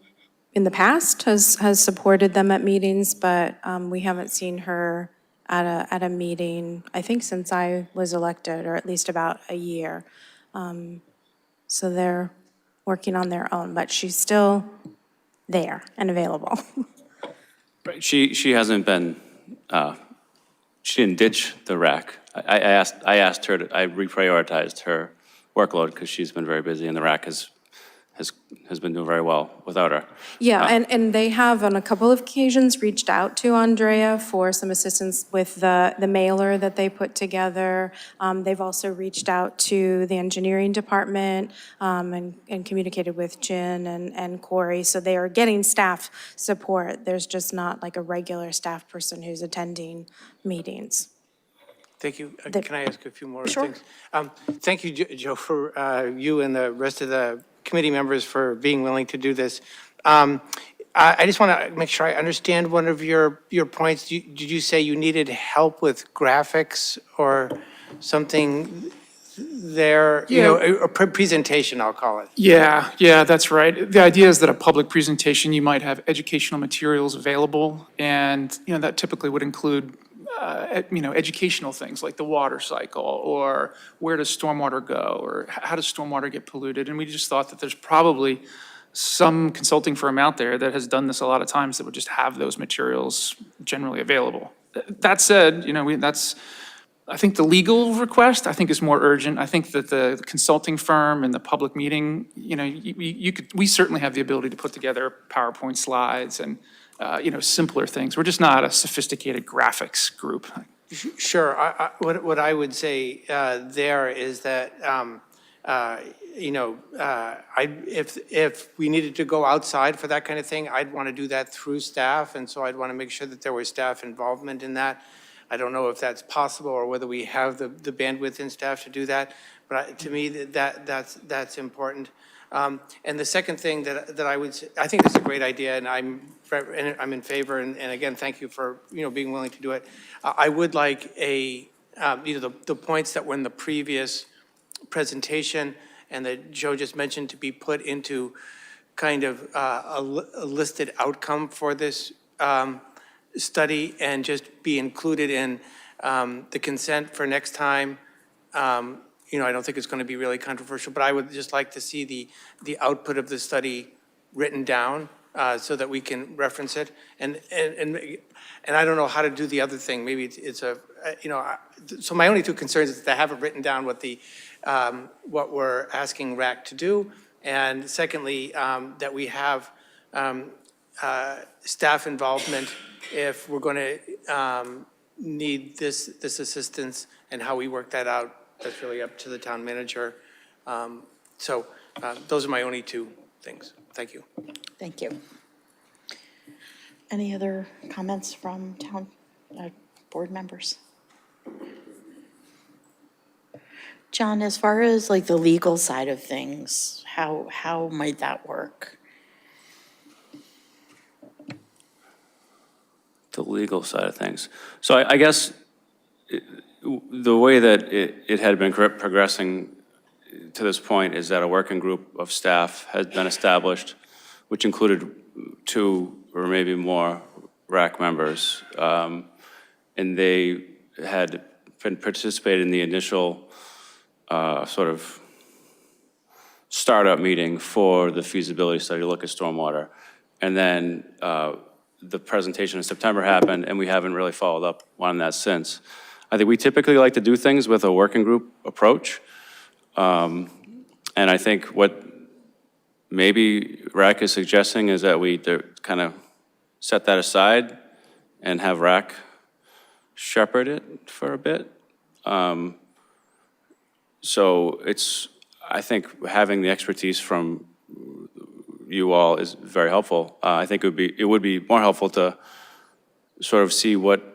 in the past has supported them at meetings, but we haven't seen her at a meeting, I think since I was elected, or at least about a year. So they're working on their own, but she's still there and available. Right. She hasn't been, she didn't ditch the RAC. I asked her I reprioritized her workload because she's been very busy and the RAC has been doing very well without her. Yeah, and they have on a couple of occasions reached out to Andrea for some assistance with the mailer that they put together. They've also reached out to the engineering department and communicated with Jen and Corey. So they are getting staff support. There's just not like a regular staff person who's attending meetings. Thank you. Can I ask a few more Sure. things? Thank you, Joe, for you and the rest of the committee members for being willing to do this. I just want to make sure I understand one of your points. Did you say you needed help with graphics or something there? Yeah. A presentation, I'll call it. Yeah, that's right. The idea is that a public presentation, you might have educational materials available, and that typically would include educational things like the water cycle, or where does stormwater go, or how does stormwater get polluted. And we just thought that there's probably some consulting firm out there that has done this a lot of times that would just have those materials generally available. That said, I think the legal request, I think, is more urgent. I think that the consulting firm and the public meeting, we certainly have the ability to put together PowerPoint slides and, simpler things. We're just not a sophisticated graphics group. Sure. What I would say there is that, if we needed to go outside for that kind of thing, I'd want to do that through staff, and so I'd want to make sure that there was staff involvement in that. I don't know if that's possible or whether we have the bandwidth in staff to do that, but to me, that's important. And the second thing that I would say, I think this is a great idea, and I'm in favor, and again, thank you for, being willing to do it. I would like the points that were in the previous presentation and that Joe just mentioned to be put into kind of a listed outcome for this study and just be included in the consent for next time. I don't think it's going to be really controversial, but I would just like to see the output of the study written down so that we can reference it. And I don't know how to do the other thing. Maybe it's so my only two concerns is that I haven't written down what we're asking RAC to do. And secondly, that we have staff involvement if we're going to need this assistance, and how we work that out. That's really up to the town manager. So those are my only two things. Thank you. Thank you. Any other comments from town board members? John, as far as like the legal side of things, how might that work? The legal side of things. So I guess the way that it had been progressing to this point is that a working group of staff has been established, which included 2 or maybe more RAC members. And they had been participated in the initial sort of startup meeting for the feasibility study to look at stormwater. And then the presentation in September happened, and we haven't really followed up on that since. I think we typically like to do things with a working group approach. And I think what maybe RAC is suggesting is that we kind of set that aside and have RAC shepherd it for a bit. So I think having the expertise from you all is very helpful. I think it would be more helpful to sort of see what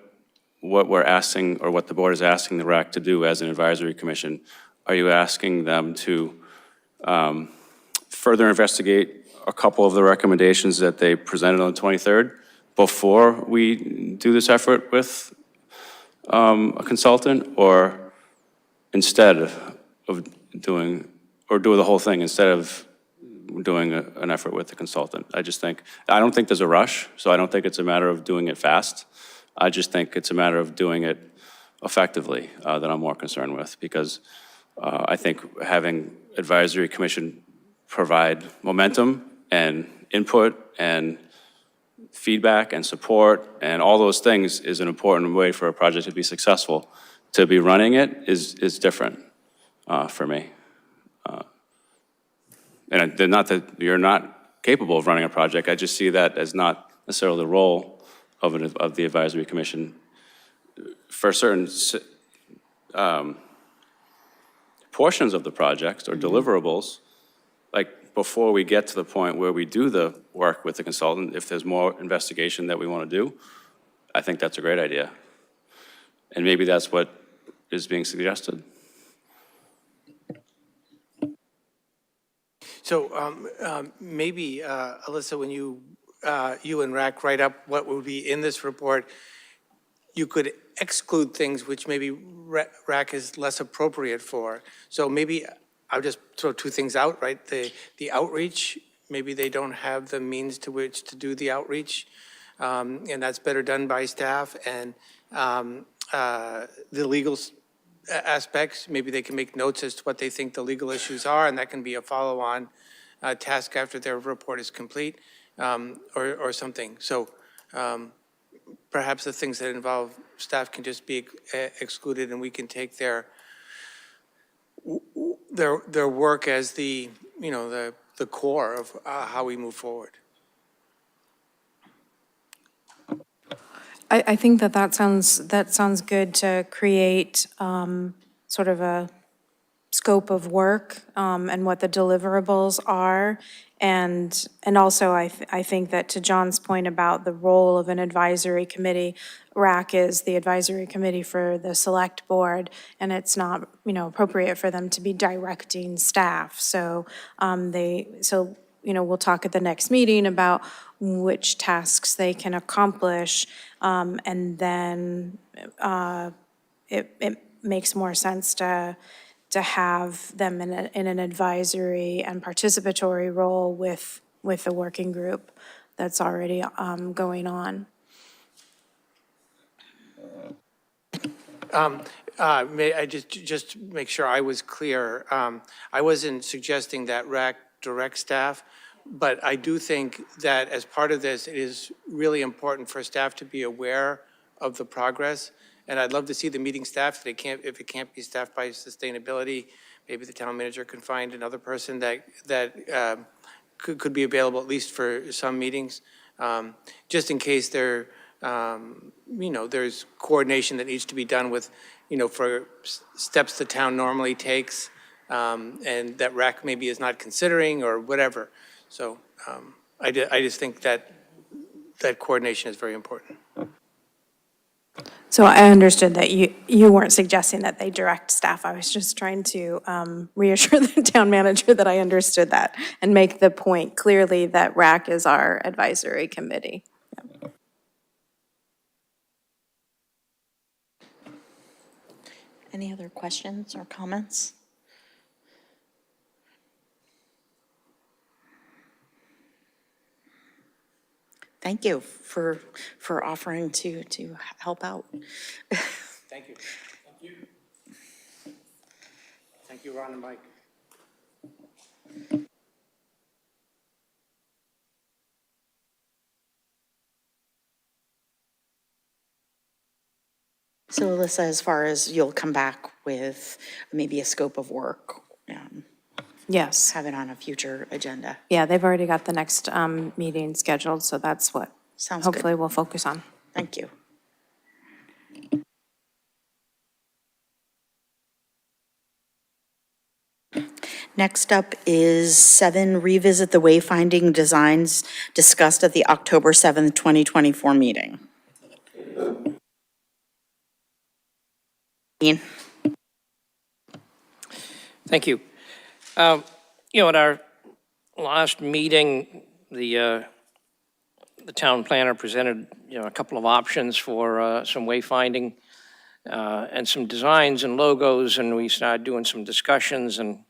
we're asking, or what the board is asking the RAC to do as an advisory commission. Are you asking them to further investigate a couple of the recommendations that they presented on the 23rd before we do this effort with a consultant, or instead of doing, or do the whole thing instead of doing an effort with the consultant? I don't think there's a rush, so I don't think it's a matter of doing it fast. I just think it's a matter of doing it effectively that I'm more concerned with, because I think having advisory commission provide momentum and input and feedback and support and all those things is an important way for a project to be successful. To be running it is different for me. And not that you're not capable of running a project, I just see that as not necessarily the role of the advisory commission. For certain portions of the project or deliverables, like before we get to the point where we do the work with the consultant, if there's more investigation that we want to do, I think that's a great idea. And maybe that's what is being suggested. So maybe, Alyssa, when you and RAC write up what would be in this report, you could exclude things which maybe RAC is less appropriate for. So maybe I'll just throw 2 things out, right? The outreach, maybe they don't have the means to which to do the outreach, and that's better done by staff. And the legal aspects, maybe they can make notes as to what they think the legal issues are, and that can be a follow-on task after their report is complete, or something. So perhaps the things that involve staff can just be excluded, and we can take their work as the, the core of how we move forward. I think that sounds good to create sort of a scope of work and what the deliverables are. And also, I think that to John's point about the role of an advisory committee, RAC is the advisory committee for the select board, and it's not, appropriate for them to be directing staff. So we'll talk at the next meeting about which tasks they can accomplish, and then it makes more sense to have them in an advisory and participatory role with the working group that's already going on. May I just make sure I was clear? I wasn't suggesting that RAC direct staff, but I do think that as part of this, it is really important for staff to be aware of the progress. And I'd love to see the meeting staff. If it can't be staffed by sustainability, maybe the town manager can find another person that could be available at least for some meetings, just in case there's coordination that needs to be done with, for steps the town normally takes, and that RAC maybe is not considering or whatever. So I just think that coordination is very important. So I understood that you weren't suggesting that they direct staff. I was just trying to reassure the town manager that I understood that and make the point clearly that RAC is our advisory committee. Yep. Any other questions or comments? Thank you for offering to help out. Thank you. Thank you. Thank you, Ron and Mike. So Alyssa, as far as you'll come back with maybe a scope of work, Yes. have it on a future agenda. Yeah, they've already got the next meeting scheduled, so that's what Sounds good. hopefully we'll focus on. Thank you. Next up is 7, revisit the wayfinding designs discussed at the October 7th, 2024 meeting. Ian? Thank you. At our last meeting, the town planner presented, a couple of options for some wayfinding and some designs and logos, and we started doing some discussions. And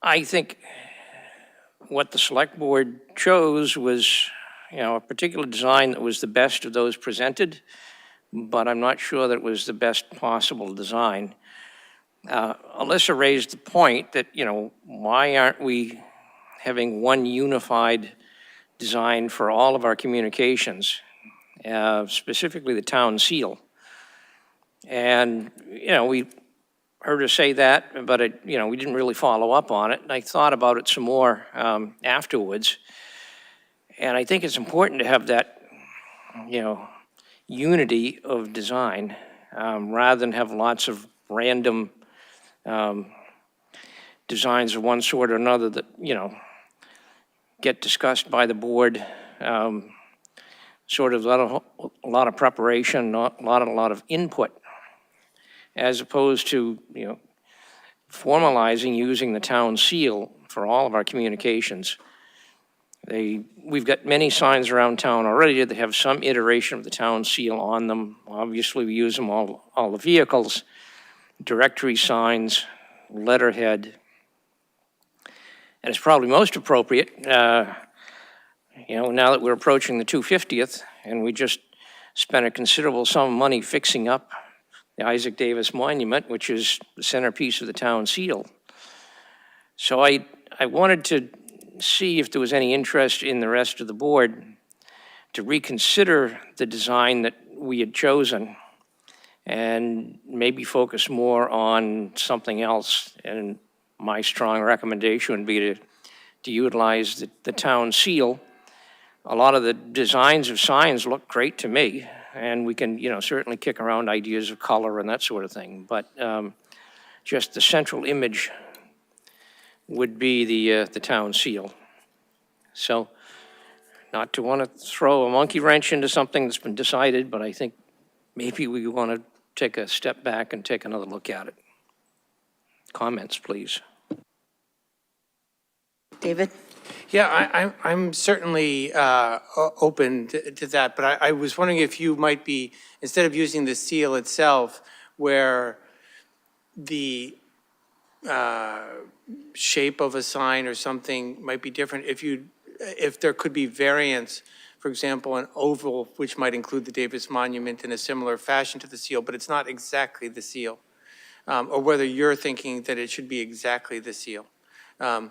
I think what the select board chose was, a particular design that was the best of those presented, but I'm not sure that it was the best possible design. Alyssa raised the point that, why aren't we having one unified design for all of our communications, specifically the town seal? And, we heard her say that, but we didn't really follow up on it. And I thought about it some more afterwards. And I think it's important to have that, unity of design, rather than have lots of random designs of one sort or another that, get discussed by the board, sort of a lot of preparation, not a lot of input, as opposed to, formalizing using the town seal for all of our communications. We've got many signs around town already that have some iteration of the town seal on them. Obviously, we use them all the vehicles, directory signs, letterhead. And it's probably most appropriate, now that we're approaching the 250th, and we just spent a considerable sum of money fixing up the Isaac Davis Monument, which is the centerpiece of the town seal. So I wanted to see if there was any interest in the rest of the board to reconsider the design that we had chosen and maybe focus more on something else. And my strong recommendation would be to utilize the town seal. A lot of the designs of signs look great to me, and we can, certainly kick around ideas of color and that sort of thing. But just the central image would be the town seal. So, not to want to throw a monkey wrench into something that's been decided, but I think maybe we want to take a step back and take another look at it. Comments, please. David? Yeah, I'm certainly open to that, but I was wondering if you might be, instead of using the seal itself, where the shape of a sign or something might be different, if there could be variants, for example, an oval which might include the Davis Monument in a similar fashion to the seal, but it's not exactly the seal, or whether you're thinking that it should be exactly the seal. I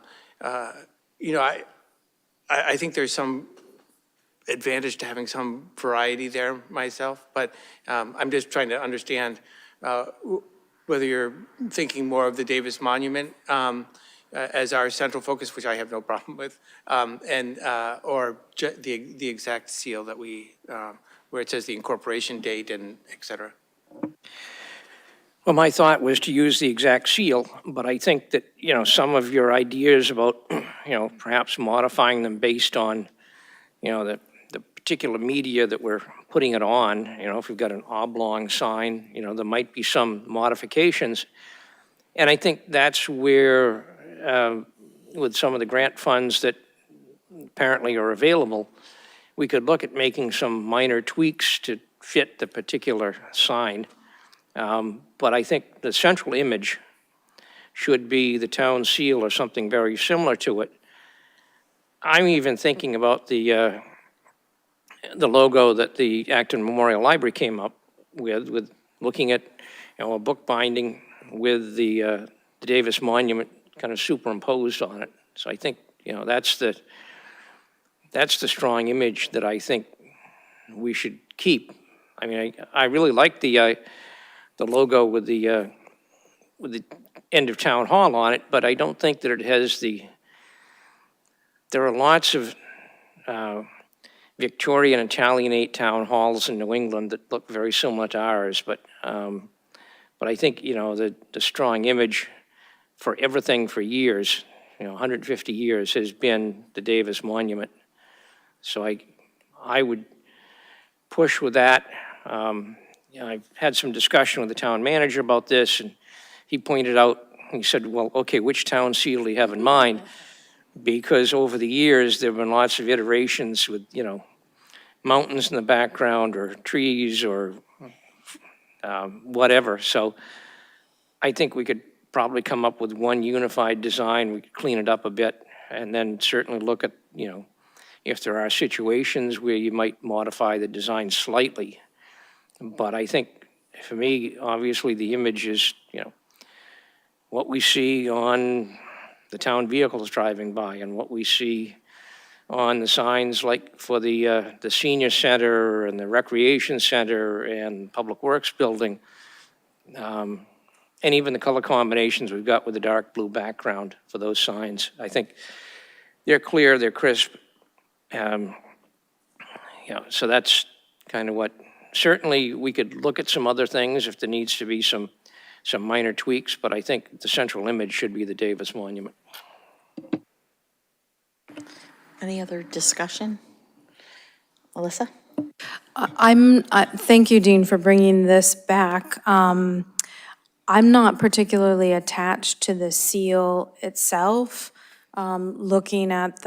think there's some advantage to having some variety there myself, but I'm just trying to understand whether you're thinking more of the Davis Monument as our central focus, which I have no problem with, or the exact seal that where it says the incorporation date and et cetera. Well, my thought was to use the exact seal, but I think that, some of your ideas about, perhaps modifying them based on, the particular media that we're putting it on, if we've got an oblong sign, there might be some modifications. And I think that's where, with some of the grant funds that apparently are available, we could look at making some minor tweaks to fit the particular sign. But I think the central image should be the town seal or something very similar to it. I'm even thinking about the logo that the Acton Memorial Library came up with looking at, a book binding with the Davis Monument kind of superimposed on it. So I think, that's the strong image that I think we should keep. I mean, I really like the logo with the end of town hall on it, but I don't think that it has there are lots of Victorian Italianate town halls in New England that look very similar to ours, but I think, the strong image for everything for years, 150 years, has been the Davis Monument. So I would push with that. I've had some discussion with the town manager about this, and he pointed out, he said, well, okay, which town seal do you have in mind? Because over the years, there have been lots of iterations with, mountains in the background or trees or whatever. So I think we could probably come up with one unified design. We could clean it up a bit and then certainly look at, if there are situations where you might modify the design slightly. But I think, for me, obviously, the image is, what we see on the town vehicles driving by and what we see on the signs like for the senior center and the recreation center and public works building, and even the color combinations we've got with the dark blue background for those signs. I think they're clear, they're crisp. So that's kind of what. Certainly, we could look at some other things if there needs to be some minor tweaks, but I think the central image should be the Davis Monument. Any other discussion? Alyssa? Thank you, Dean, for bringing this back. I'm not particularly attached to the seal itself. Looking at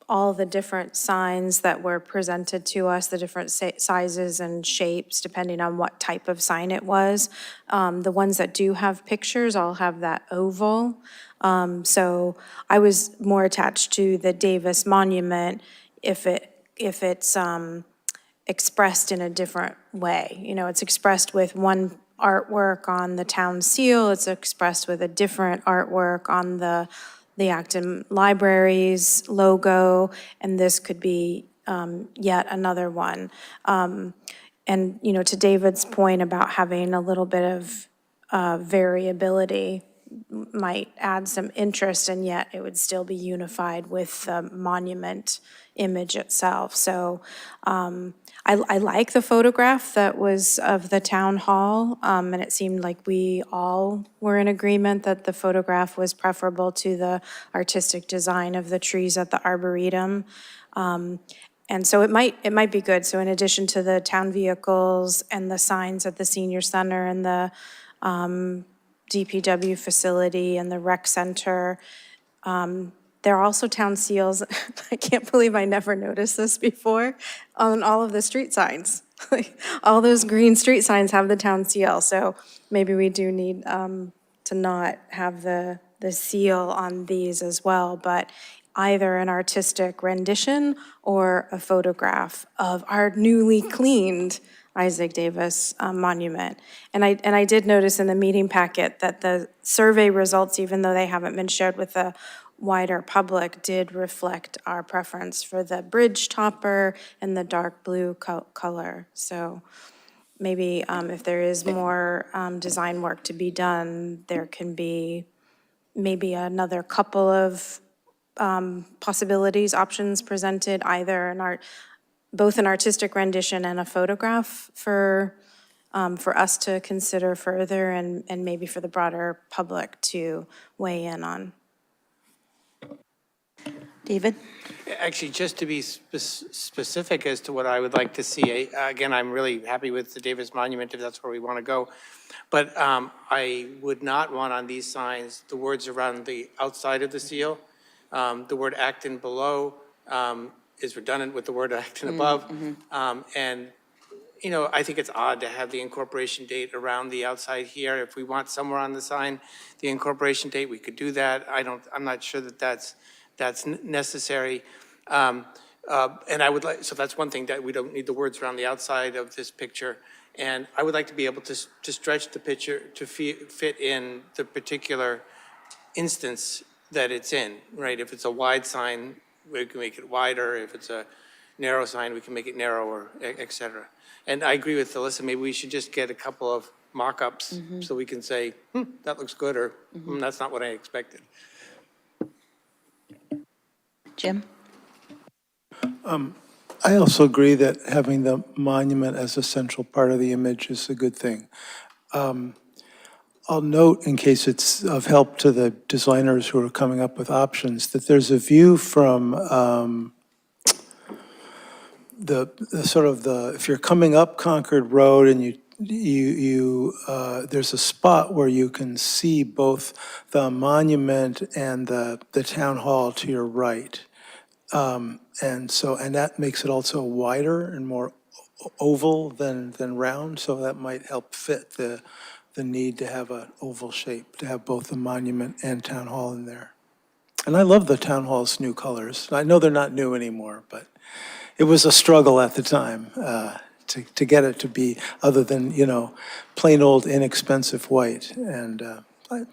all the different signs that were presented to us, the different sizes and shapes, depending on what type of sign it was. The ones that do have pictures all have that oval. So I was more attached to the Davis Monument if it's expressed in a different way. It's expressed with one artwork on the town seal, it's expressed with a different artwork on the Acton Library's logo, and this could be yet another one. And, you know, to David's point about having a little bit of variability might add some interest, and yet it would still be unified with the monument image itself. So I like the photograph that was of the town hall, and it seemed like we all were in agreement that the photograph was preferable to the artistic design of the trees at the Arboretum. And so it might be good. So in addition to the town vehicles and the signs at the senior center and the DPW facility and the rec center, there are also town seals. I can't believe I never noticed this before, on all of the street signs. All those green street signs have the town seal, so maybe we do need to not have the seal on these as well, but either an artistic rendition or a photograph of our newly cleaned Isaac Davis monument. And I did notice in the meeting packet that the survey results, even though they haven't been shared with the wider public, did reflect our preference for the bridge topper and the dark blue color. So maybe if there is more design work to be done, there can be maybe another couple of possibilities, options presented, either both an artistic rendition and a photograph for us to consider further, and maybe for the broader public to weigh in on. David? Actually, just to be specific as to what I would like to see, again, I'm really happy with the Davis Monument if that's where we want to go. But I would not want on these signs the words around the outside of the seal. The word Acton below is redundant with the word Acton above. And, you know, I think it's odd to have the incorporation date around the outside here. If we want somewhere on the sign, the incorporation date, we could do that. I'm not sure that that's necessary. And I would like, so that's one thing, that we don't need the words around the outside of this picture. And I would like to be able to stretch the picture to fit in the particular instance that it's in, right? If it's a wide sign, we can make it wider. If it's a narrow sign, we can make it narrower, et cetera. And I agree with Alyssa, maybe we should just get a couple of mock-ups so we can say, that looks good, or that's not what I expected. Jim? I also agree that having the monument as a central part of the image is a good thing. I'll note, in case it's of help to the designers who are coming up with options, that there's a view from if you're coming up Concord Road and there's a spot where you can see both the monument and the town hall to your right. And that makes it also wider and more oval than round, so that might help fit the need to have an oval shape, to have both the monument and town hall in there. And I love the town hall's new colors. I know they're not new anymore, but it was a struggle at the time to get it to be other than, you know, plain old inexpensive white. And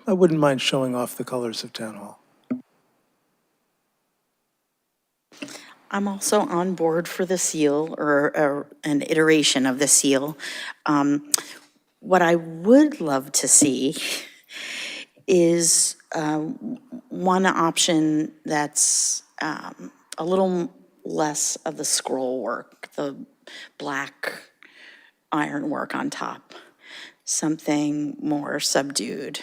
I wouldn't mind showing off the colors of town hall. I'm also on board for the seal, or an iteration of the seal. What I would love to see is one option that's a little less of the scroll work, the black ironwork on top, something more subdued.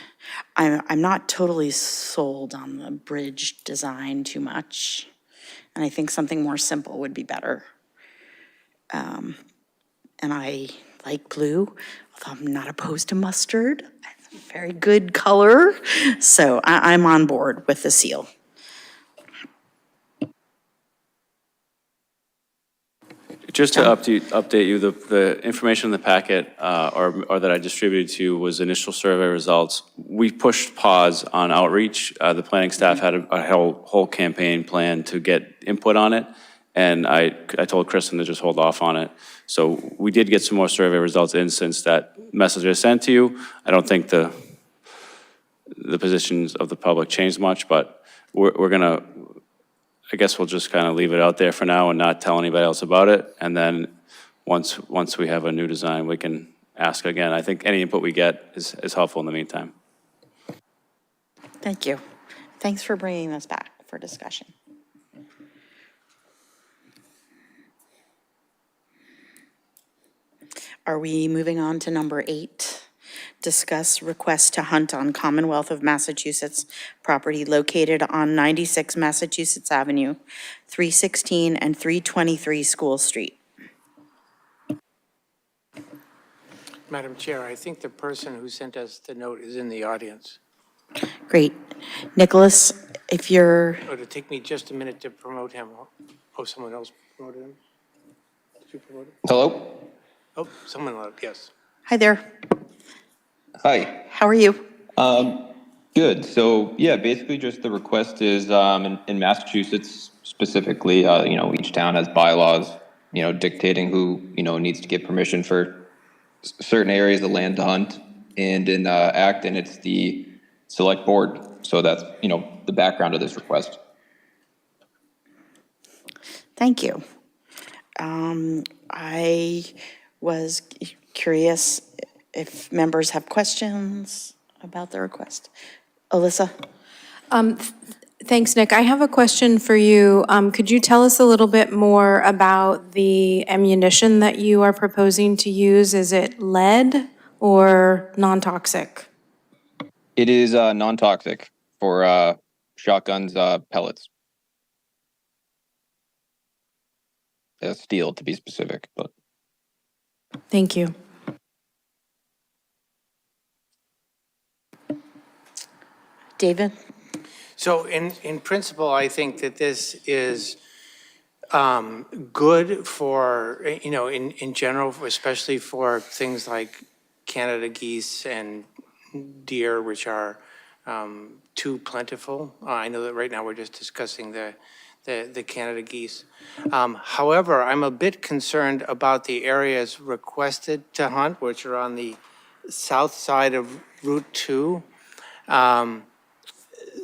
I'm not totally sold on the bridge design too much, and I think something more simple would be better. And I like blue, although I'm not opposed to mustard. It's a very good color, so I'm on board with the seal. Just to update you, the information in the packet, or that I distributed to you, was initial survey results. We pushed pause on outreach. The planning staff had a whole campaign plan to get input on it, and I told Kristen to just hold off on it. So we did get some more survey results in since that message was sent to you. I don't think the positions of the public changed much, but we're gonna, I guess we'll just kind of leave it out there for now and not tell anybody else about it. And then once we have a new design, we can ask again. I think any input we get is helpful in the meantime. Thank you. Thanks for bringing this back for discussion. Are we moving on to number 8? Discuss request to hunt on Commonwealth of Massachusetts property located on 96 Massachusetts Avenue, 316 and 323 School Street. Madam Chair, I think the person who sent us the note is in the audience. Great. Nicholas, if you're, It'll take me just a minute to promote him. Oh, someone else promoted him? Did you promote him? Hello? Oh, someone else, yes. hi there. Hi. How are you? Good. So, yeah, basically just the request is in Massachusetts specifically, each town has bylaws, dictating who, needs to get permission for certain areas of land to hunt. And in Acton, it's the select board. So that's, the background of this request. Thank you. I was curious if members have questions about the request. Alyssa? Thanks, Nick. I have a question for you. Could you tell us a little bit more about the ammunition that you are proposing to use? Is it lead or non-toxic? It is non-toxic for shotguns, pellets. Steel, to be specific, but. Thank you. David? So in principle, I think that this is good for, in general, especially for things like Canada geese and deer, which are too plentiful. I know that right now we're just discussing the Canada geese. However, I'm a bit concerned about the areas requested to hunt, which are on the south side of Route 2.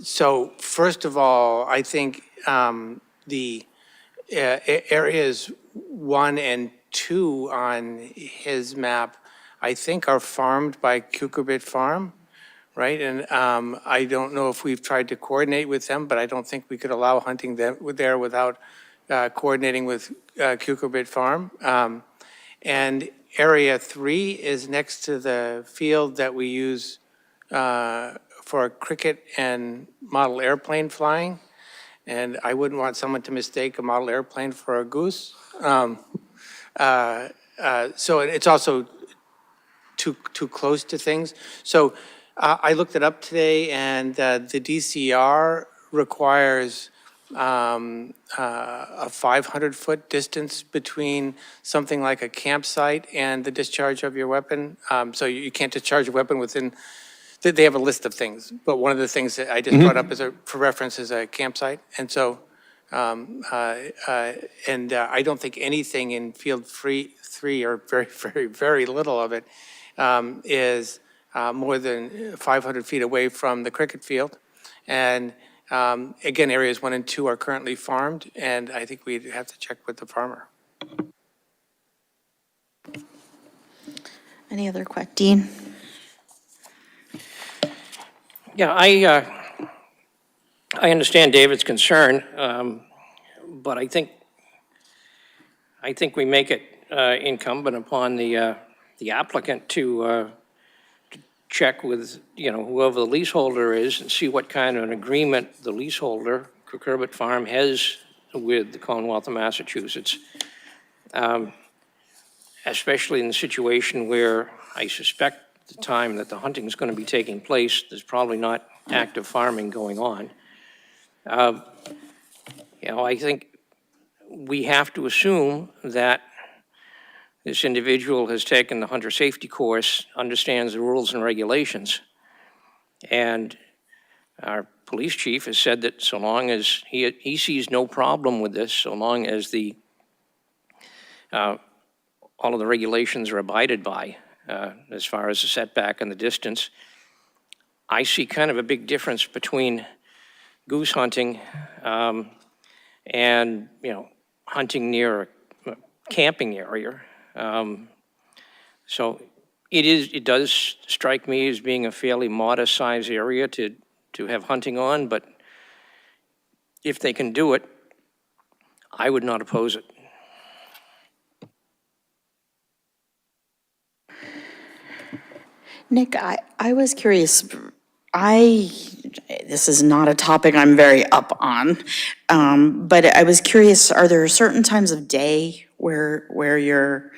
So first of all, I think the areas 1 and 2 on his map, I think are farmed by Cucurbit Farm, right? And I don't know if we've tried to coordinate with them, but I don't think we could allow hunting there without coordinating with Cucurbit Farm. And area 3 is next to the field that we use for cricket and model airplane flying. And I wouldn't want someone to mistake a model airplane for a goose. So it's also too close to things. So I looked it up today, and the DCR requires a 500-foot distance between something like a campsite and the discharge of your weapon. So you can't discharge a weapon within. They have a list of things, but one of the things that I just brought up for reference is a campsite. And so, I don't think anything in field 3, or very little of it, is more than 500 feet away from the cricket field. And again, areas 1 and 2 are currently farmed, and I think we'd have to check with the farmer. Any other questions? Dean? Yeah, I understand David's concern, but I think we make it incumbent upon the applicant to check with, whoever the leaseholder is and see what kind of an agreement the leaseholder, Cucurbit Farm, has with the Commonwealth of Massachusetts, especially in the situation where I suspect the time that the hunting is going to be taking place, there's probably not active farming going on. I think we have to assume that this individual has taken the hunter safety course, understands the rules and regulations. And our police chief has said that so long as he sees no problem with this, so long as all of the regulations are abided by, as far as the setback and the distance. I see kind of a big difference between goose hunting and, hunting near a camping area. So it does strike me as being a fairly modest-sized area to have hunting on, but if they can do it, I would not oppose it. Nick, I was curious, this is not a topic I'm very up on, but I was curious, are there certain times of day where you're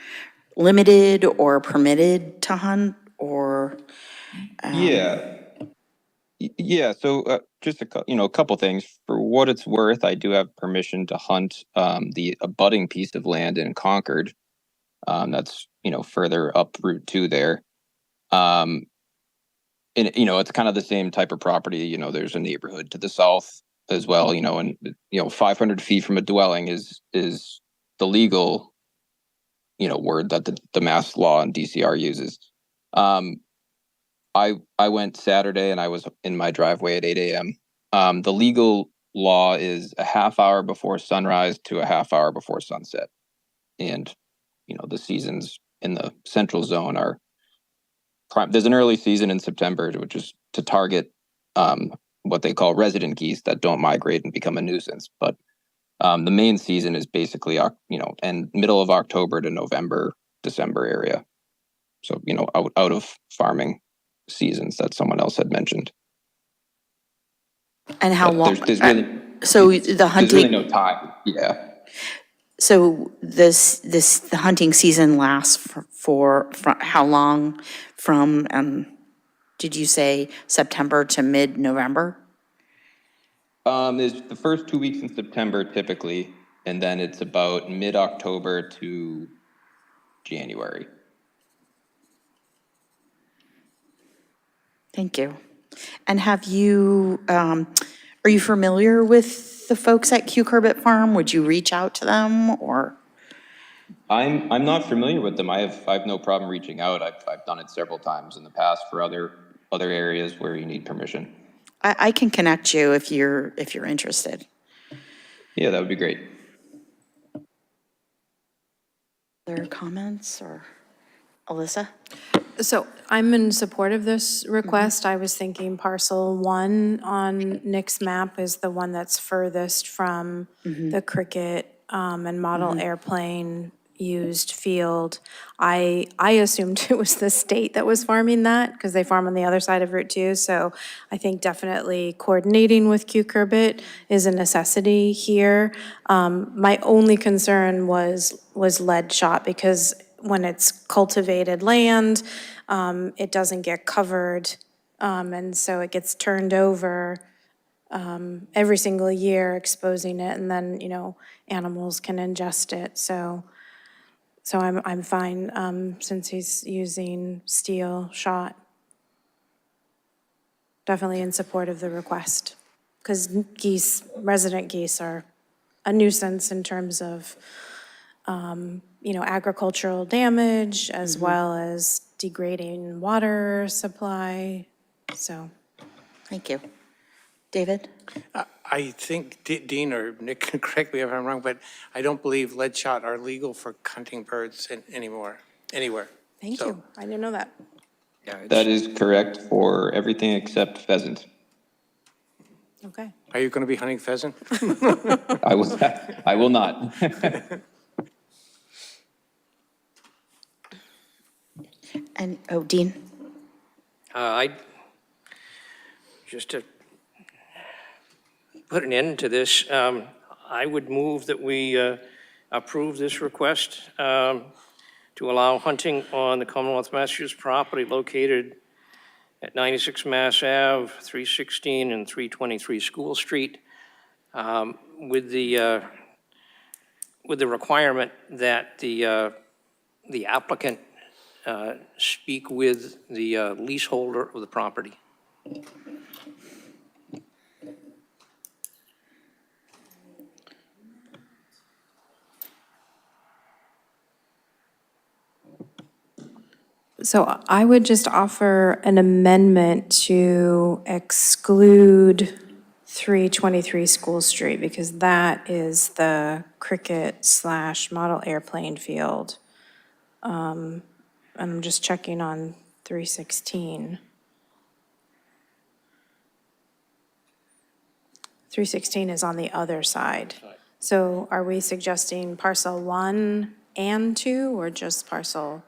limited or permitted to hunt, or? Yeah. Yeah, so just a couple things. For what it's worth, I do have permission to hunt the abutting piece of land in Concord. That's further up Route 2 there. And it's kind of the same type of property. There's a neighborhood to the south as well. And 500 feet from a dwelling is the legal word that the mass law and DCR uses. I went Saturday and I was in my driveway at 8 a.m. The legal law is a half hour before sunrise to a half hour before sunset. And, the seasons in the central zone are prime. There's an early season in September, which is to target what they call resident geese that don't migrate and become a nuisance. But the main season is basically, and middle of October to November, December area. So, out of farming seasons that someone else had mentioned. And how long? There's really, So the hunting. There's really no time. Yeah. So the hunting season lasts for how long? From did you say September to mid-November? There's the first 2 weeks in September typically, and then it's about mid-October to January. Thank you. And are you familiar with the folks at Q Corbett Farm? Would you reach out to them, or? I'm not familiar with them. I have no problem reaching out. I've done it several times in the past for other areas where you need permission. I can connect you if you're interested. Yeah, that would be great. Other comments, or Alyssa? So I'm in support of this request. I was thinking parcel 1 on Nick's map is the one that's furthest from the cricket and model airplane used field. I assumed it was the state that was farming that because they farm on the other side of Route 2. So I think definitely coordinating with Q Corbett is a necessity here. My only concern was lead shot, because when it's cultivated land, it doesn't get covered, and so it gets turned over every single year, exposing it, and then, animals can ingest it. So I'm fine since he's using steel shot. Definitely in support of the request, because resident geese are a nuisance in terms of agricultural damage, as well as degrading water supply, so. Thank you. David? I think Dean or Nick can correct me if I'm wrong, but I don't believe lead shot are legal for hunting birds anymore, anywhere. Thank you, I didn't know that. That is correct for everything except pheasant. Okay. Are you going to be hunting pheasant? I will not. And, Dean? Just to put an end to this, I would move that we approve this request to allow hunting on the Commonwealth Massachusetts property located at 96 Mass Ave, 316 and 323 School Street, with the requirement that the applicant speak with the leaseholder of the property. So I would just offer an amendment to exclude 323 School Street, because that is the cricket/model airplane field. And I'm just checking on 316. 316 is on the other side. So are we suggesting parcel 1 and 2, or just parcel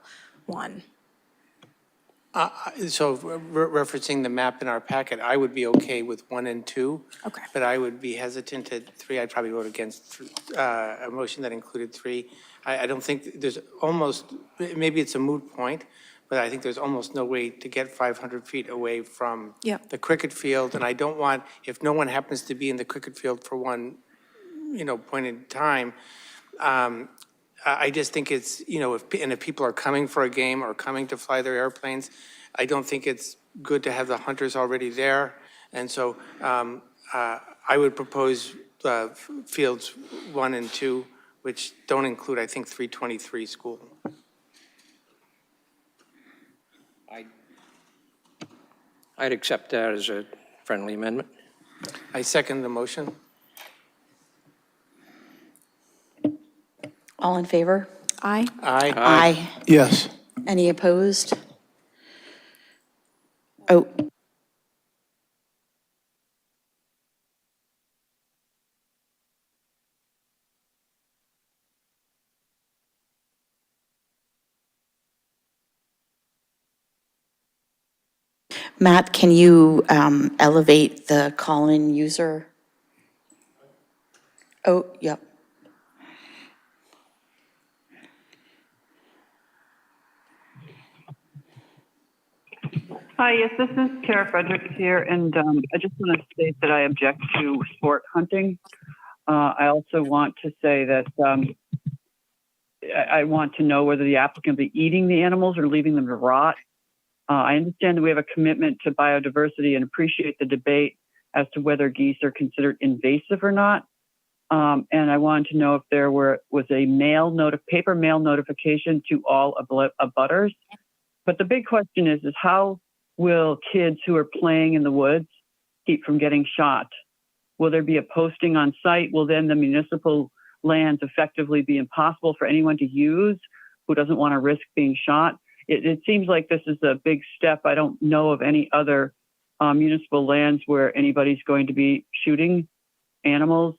1? So referencing the map in our packet, I would be okay with 1 and 2. Okay. But I would be hesitant at 3. I'd probably vote against a motion that included 3. I don't think there's almost, maybe it's a moot point, but I think there's almost no way to get 500 feet away from Yep. the cricket field. And I don't want, if no one happens to be in the cricket field for one, point in time, I just think it's, if people are coming for a game or coming to fly their airplanes, I don't think it's good to have the hunters already there. And so I would propose fields 1 and 2, which don't include, I think, 323 school. I'd accept that as a friendly amendment. I second the motion. All in favor? Aye. Aye. Aye. Yes. Any opposed? Oh. Matt, can you elevate the call-in user? Oh, yep. Hi, yes, this is Kara Fredericks here, and I just want to state that I object to sport hunting. I also want to say that I want to know whether the applicant will be eating the animals or leaving them to rot. I understand that we have a commitment to biodiversity and appreciate the debate as to whether geese are considered invasive or not. And I wanted to know if there was a paper mail notification to all abutters. But the big question is how will kids who are playing in the woods keep from getting shot? Will there be a posting on site? Will then the municipal lands effectively be impossible for anyone to use who doesn't want to risk being shot? It seems like this is a big step. I don't know of any other municipal lands where anybody's going to be shooting animals,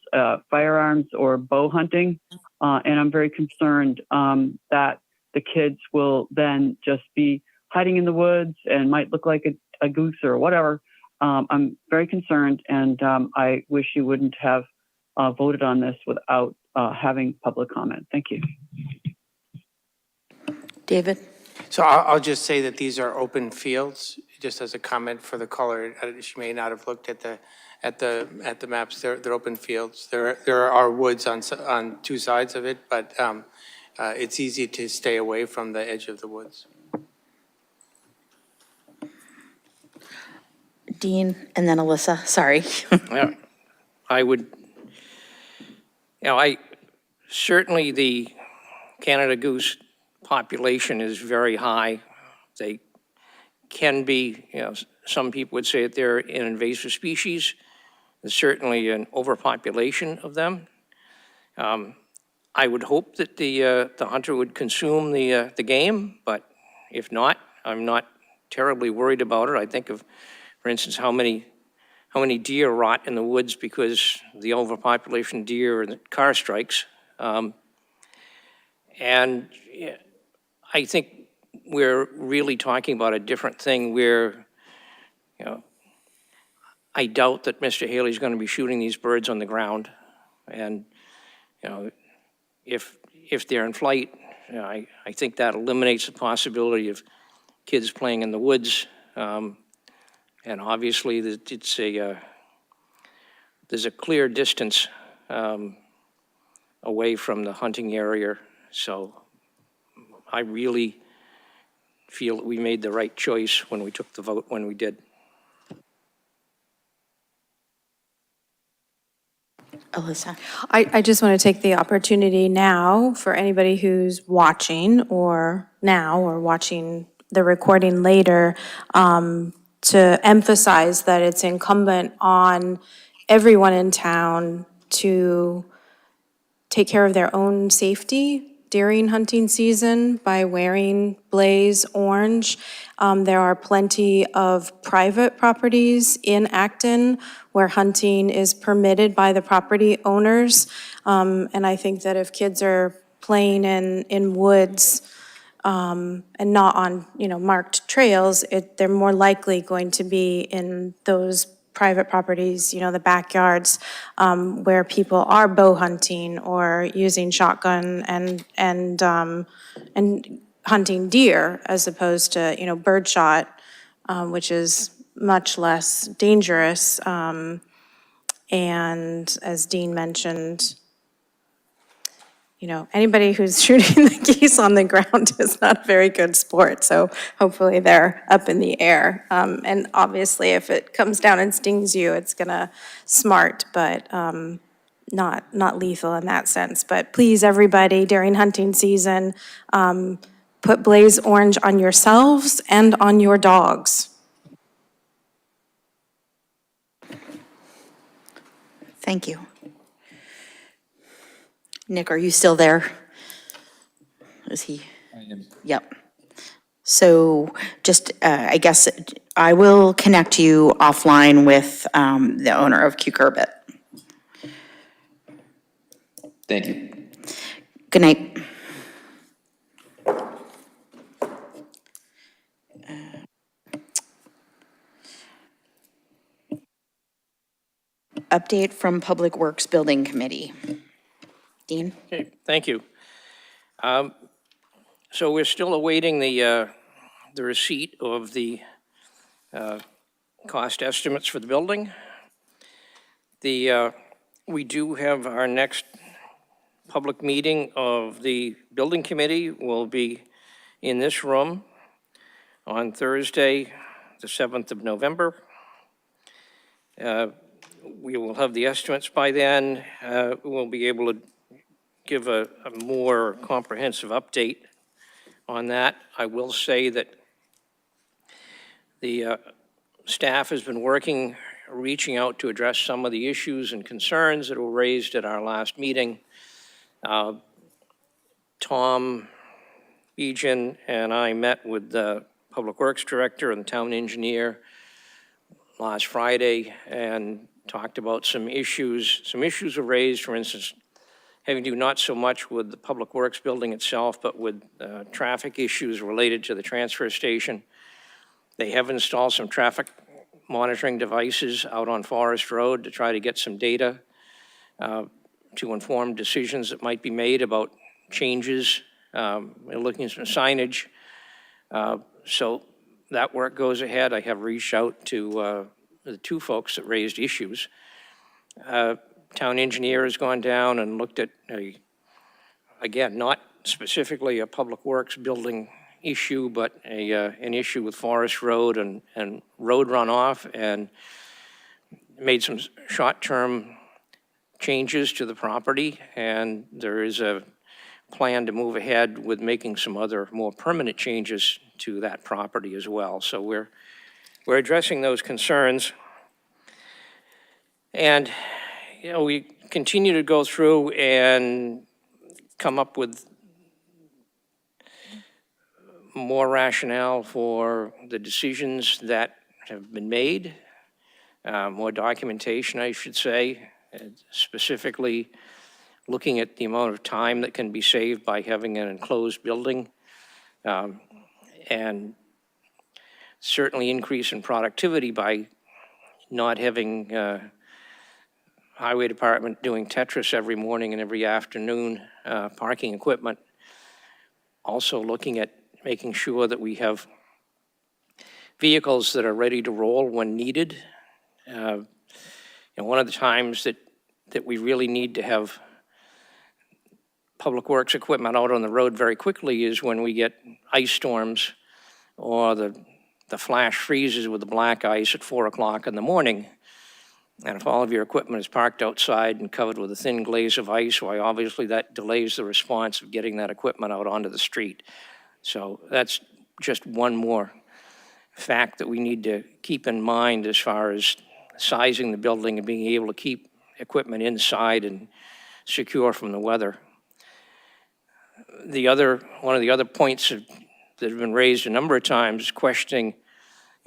firearms, or bow hunting. And I'm very concerned that the kids will then just be hiding in the woods and might look like a goose or whatever. I'm very concerned, and I wish you wouldn't have voted on this without having public comment. Thank you. David? So I'll just say that these are open fields, just as a comment for the caller. She may not have looked at the maps. They're open fields. There are woods on 2 sides of it, but it's easy to stay away from the edge of the woods. Dean, and then Alyssa, sorry. Yeah, I would, certainly the Canada goose population is very high. They can be, some people would say that they're an invasive species. There's certainly an overpopulation of them. I would hope that the hunter would consume the game, but if not, I'm not terribly worried about it. I think of, for instance, how many deer rot in the woods because the overpopulation of deer and car strikes. And I think we're really talking about a different thing where, I doubt that Mr. Haley's going to be shooting these birds on the ground. And, if they're in flight, I think that eliminates the possibility of kids playing in the woods. And obviously, it's there's a clear distance away from the hunting area. So I really feel that we made the right choice when we took the vote when we did. Alyssa? I just want to take the opportunity now for anybody who's watching or watching the recording later to emphasize that it's incumbent on everyone in town to take care of their own safety during hunting season by wearing blaze orange. There are plenty of private properties in Acton where hunting is permitted by the property owners. And I think that if kids are playing in woods and not on, marked trails, they're more likely going to be in those private properties, the backyards, where people are bow hunting or using shotgun and hunting deer as opposed to, bird shot, which is much less dangerous. And as Dean mentioned, anybody who's shooting the geese on the ground is not a very good sport, so hopefully they're up in the air. And obviously, if it comes down and stings you, it's gonna smart, but not lethal in that sense. But please, everybody, during hunting season, put blaze orange on yourselves and on your dogs. Thank you. Nick, are you still there? Is he? I am. Yep. So just, I guess, I will connect you offline with the owner of Cucurbit. Thank you. Good night. Update from Public Works Building Committee. Dean? Okay, thank you. So we're still awaiting the receipt of the cost estimates for the building. We do have our next public meeting of the building committee will be in this room on Thursday, the 7th of November. We will have the estimates by then. We'll be able to give a more comprehensive update on that. I will say that the staff has been working, reaching out to address some of the issues and concerns that were raised at our last meeting. Tom Bejan and I met with the Public Works Director and the town engineer last Friday and talked about some issues. Some issues were raised, for instance, having to do not so much with the Public Works building itself, but with traffic issues related to the transfer station. They have installed some traffic monitoring devices out on Forest Road to try to get some data to inform decisions that might be made about changes. We're looking at some signage. So that work goes ahead. I have reached out to the two folks that raised issues. Town engineer has gone down and looked at, again, not specifically a Public Works building issue, but an issue with Forest Road and road runoff, and made some short-term changes to the property, and there is a plan to move ahead with making some other more permanent changes to that property as well. So we're addressing those concerns. And we continue to go through and come up with more rationale for the decisions that have been made, more documentation, I should say, specifically looking at the amount of time that can be saved by having an enclosed building, and certainly increase in productivity by not having Highway Department doing Tetris every morning and every afternoon, parking equipment. Also looking at making sure that we have vehicles that are ready to roll when needed. And one of the times that we really need to have Public Works equipment out on the road very quickly is when we get ice storms or the flash freezes with the black ice at 4 o'clock in the morning. And if all of your equipment is parked outside and covered with a thin glaze of ice, why obviously that delays the response of getting that equipment out onto the street. So that's just one more fact that we need to keep in mind as far as sizing the building and being able to keep equipment inside and secure from the weather. One of the other points that have been raised a number of times is questioning,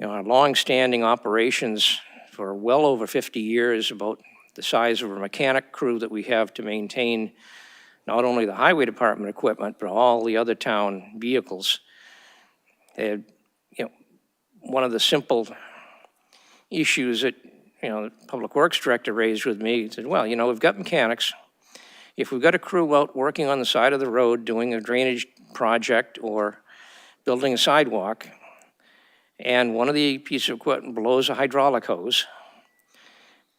our long-standing operations for well over 50 years about the size of a mechanic crew that we have to maintain not only the highway department equipment, but all the other town vehicles. One of the simple issues that, the Public Works Director raised with me, he said, well, we've got mechanics. If we've got a crew out working on the side of the road doing a drainage project or building a sidewalk, and one of the pieces of equipment blows a hydraulic hose,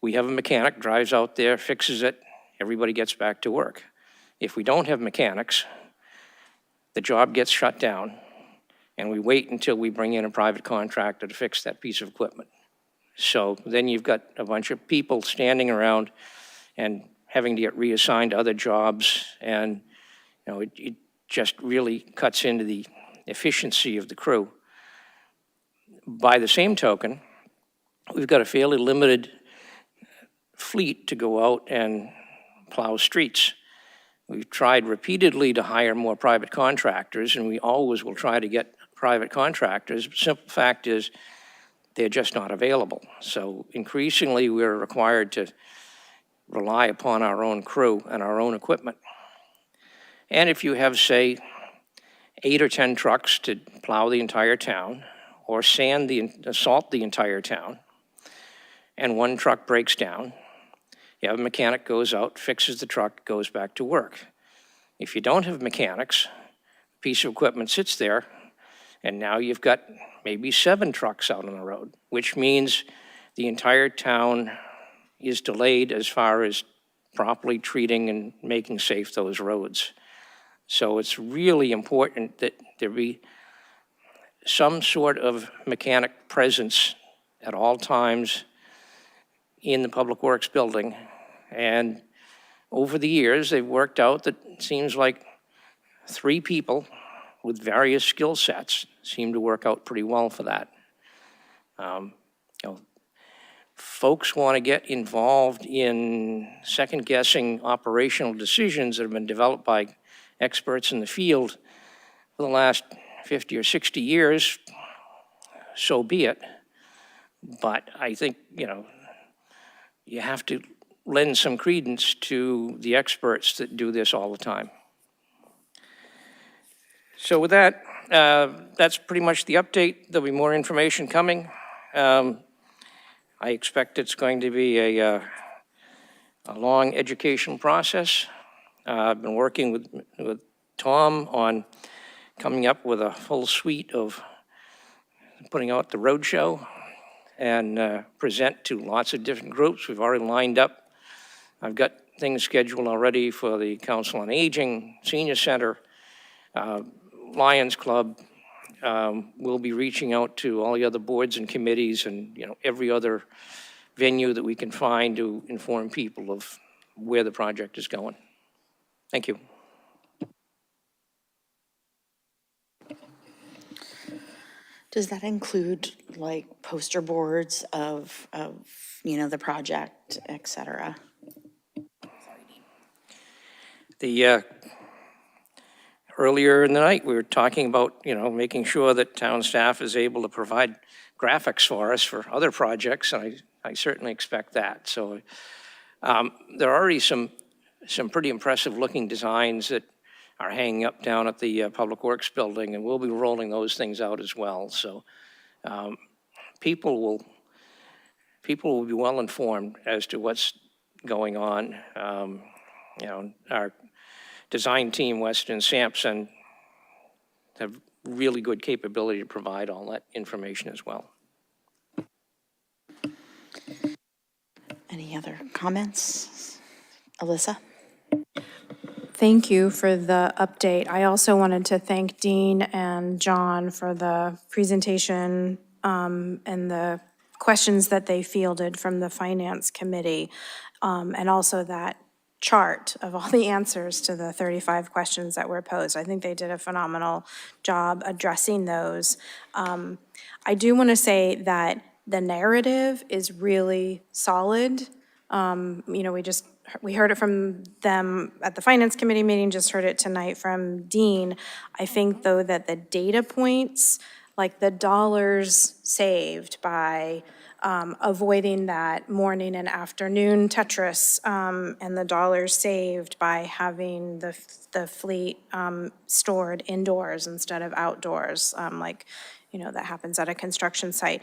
we have a mechanic, drives out there, fixes it, everybody gets back to work. If we don't have mechanics, the job gets shut down, and we wait until we bring in a private contractor to fix that piece of equipment. So then you've got a bunch of people standing around and having to get reassigned to other jobs, and it just really cuts into the efficiency of the crew. By the same token, we've got a fairly limited fleet to go out and plow streets. We've tried repeatedly to hire more private contractors, and we always will try to get private contractors. The simple fact is they're just not available. So increasingly, we're required to rely upon our own crew and our own equipment. And if you have, say, 8 or 10 trucks to plow the entire town, or salt the entire town, and one truck breaks down, you have a mechanic goes out, fixes the truck, goes back to work. If you don't have mechanics, a piece of equipment sits there, and now you've got maybe 7 trucks out on the road, which means the entire town is delayed as far as properly treating and making safe those roads. So it's really important that there be some sort of mechanic presence at all times in the Public Works building. And over the years, they've worked out that it seems like 3 people with various skill sets seem to work out pretty well for that. Folks want to get involved in second-guessing operational decisions that have been developed by experts in the field for the last 50 or 60 years, so be it. But I think, you have to lend some credence to the experts that do this all the time. So with that, that's pretty much the update. There'll be more information coming. I expect it's going to be a long education process. I've been working with Tom on coming up with a full suite of putting out the roadshow and present to lots of different groups. We've already lined up. I've got things scheduled already for the Council on Aging, Senior Center, Lions Club. We'll be reaching out to all the other boards and committees and every other venue that we can find to inform people of where the project is going. Thank you. Does that include like poster boards of the project, et cetera? Earlier in the night, we were talking about, making sure that town staff is able to provide graphics for us for other projects, and I certainly expect that. So there are already some pretty impressive looking designs that are hanging up down at the Public Works building, and we'll be rolling those things out as well. So people will be well informed as to what's going on. Our design team, Weston and Sampson, have really good capability to provide all that information as well. Any other comments? Alyssa? Thank you for the update. I also wanted to thank Dean and John for the presentation and the questions that they fielded from the Finance Committee, and also that chart of all the answers to the 35 questions that were posed. I think they did a phenomenal job addressing those. I do want to say that the narrative is really solid. You know, we heard it from them at the Finance Committee meeting, just heard it tonight from Dean. I think, though, that the data points, like the dollars saved by avoiding that morning and afternoon Tetris, and the dollars saved by having the fleet stored indoors instead of outdoors, like, you know, that happens at a construction site.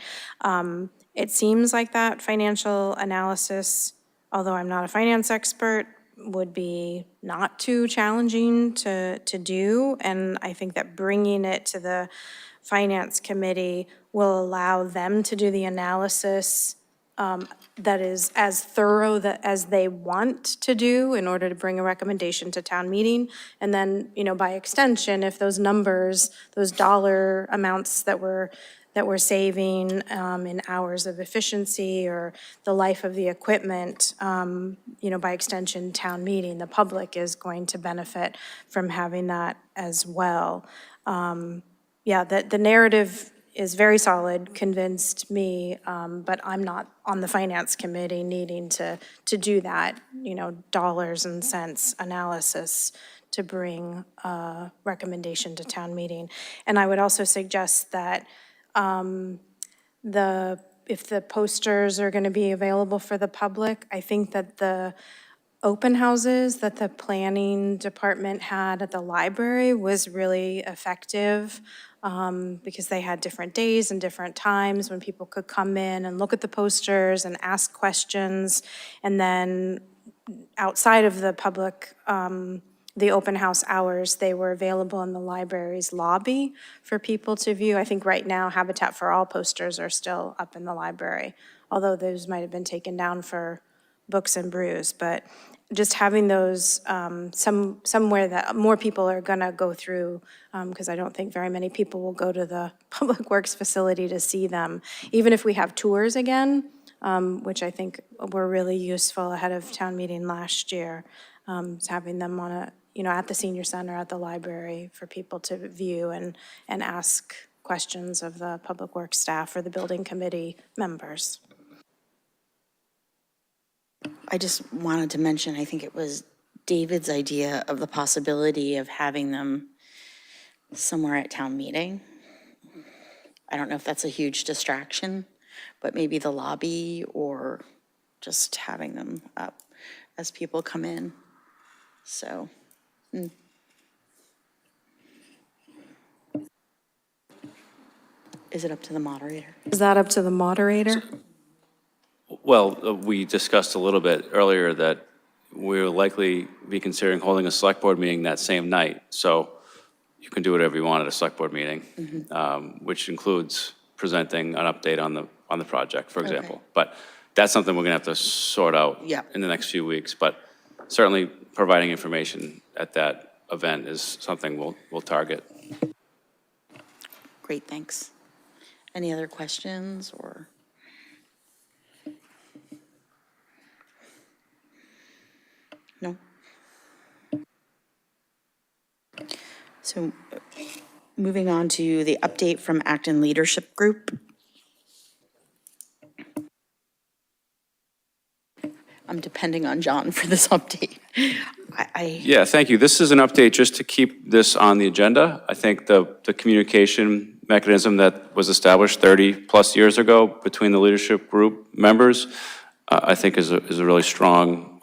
It seems like that financial analysis, although I'm not a finance expert, would be not too challenging to do. And I think that bringing it to the Finance Committee will allow them to do the analysis that is as thorough as they want to do in order to bring a recommendation to town meeting. And then, you know, by extension, if those numbers, those dollar amounts that we're saving in hours of efficiency or the life of the equipment, you know, by extension, town meeting, the public is going to benefit from having that as well. Yeah, the narrative is very solid, convinced me, but I'm not on the Finance Committee needing to do that, you know, dollars and cents analysis to bring a recommendation to town meeting. And I would also suggest that if the posters are going to be available for the public, I think that the open houses that the planning department had at the library was really effective, because they had different days and different times when people could come in and look at the posters and ask questions. And then outside of the public, the open house hours, they were available in the library's lobby for people to view. I think right now Habitat for All posters are still up in the library, although those might have been taken down for Books and Brews. But just having those somewhere that more people are gonna go through, because I don't think very many people will go to the Public Works facility to see them. Even if we have tours again, which I think were really useful ahead of town meeting last year, is having them on a, you know, at the senior center, at the library, for people to view and ask questions of the Public Works staff or the building committee members. I just wanted to mention, I think it was David's idea of the possibility of having them somewhere at town meeting. I don't know if that's a huge distraction, but maybe the lobby or just having them up as people come in. So. Is it up to the moderator? Is that up to the moderator? Well, we discussed a little bit earlier that we'll likely be considering holding a select board meeting that same night. So you can do whatever you want at a select board meeting, which includes presenting an update on the project, for example. Okay. But that's something we're gonna have to sort out in the next few weeks. But certainly providing information at that event is something we'll target. Great, thanks. Any other questions or? No? So moving on to the update from Acton Leadership Group. I'm depending on John for this update. Yeah, thank you. This is an update just to keep this on the agenda. I think the communication mechanism that was established 30-plus years ago between the leadership group members, I think is a really strong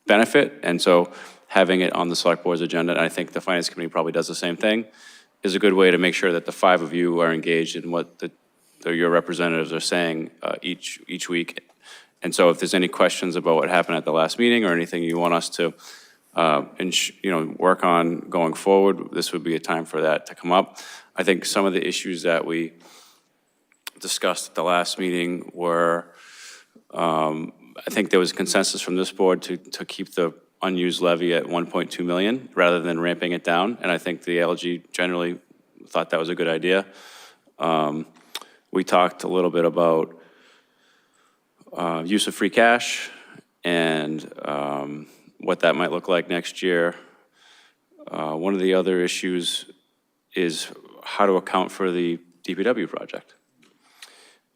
benefit. And so having it on the select board's agenda, and I think the finance committee probably does the same thing, is a good way to make sure that the five of you are engaged in what your representatives are saying each week. And so if there's any questions about what happened at the last meeting or anything you want us to work on going forward, this would be a time for that to come up. I think some of the issues that we discussed at the last meeting were, I think there was consensus from this board to keep the unused levy at 1.2 million rather than ramping it down. And I think the ALG generally thought that was a good idea. We talked a little bit about use of free cash and what that might look like next year. One of the other issues is how to account for the DPW project.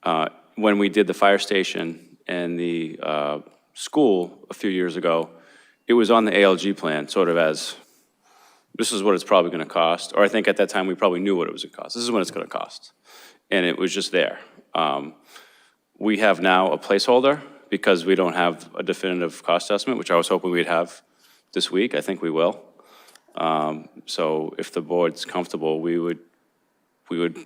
When we did the fire station and the school a few years ago, it was on the ALG plan, sort of as, this is what it's probably going to cost. Or I think at that time, we probably knew what it was going to cost. This is what it's going to cost. And it was just there. We have now a placeholder because we don't have a definitive cost estimate, which I was hoping we'd have this week. I think we will. So if the board's comfortable, we would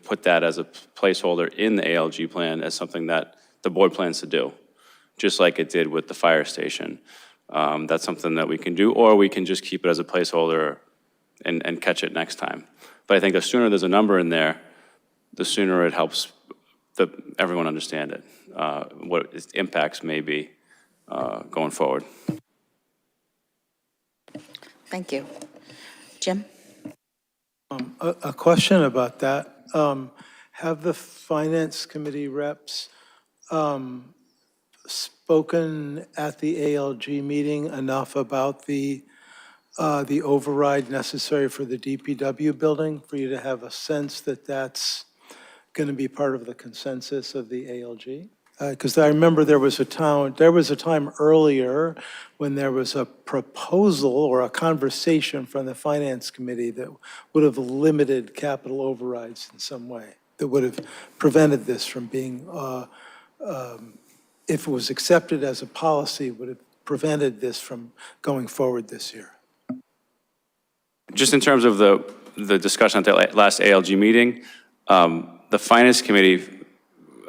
put that as a placeholder in the ALG plan as something that the board plans to do, just like it did with the fire station. That's something that we can do, or we can just keep it as a placeholder and catch it next time. But I think the sooner there's a number in there, the sooner it helps everyone understand it, what its impacts may be going forward. Thank you. Jim? A question about that. Have the Finance Committee reps spoken at the ALG meeting enough about the override necessary for the DPW building for you to have a sense that that's going to be part of the consensus of the ALG? Because I remember there was a time earlier when there was a proposal or a conversation from the Finance Committee that would have limited capital overrides in some way, that would have prevented this from being, if it was accepted as a policy, would have prevented this from going forward this year. Just in terms of the discussion at the last ALG meeting, the Finance Committee,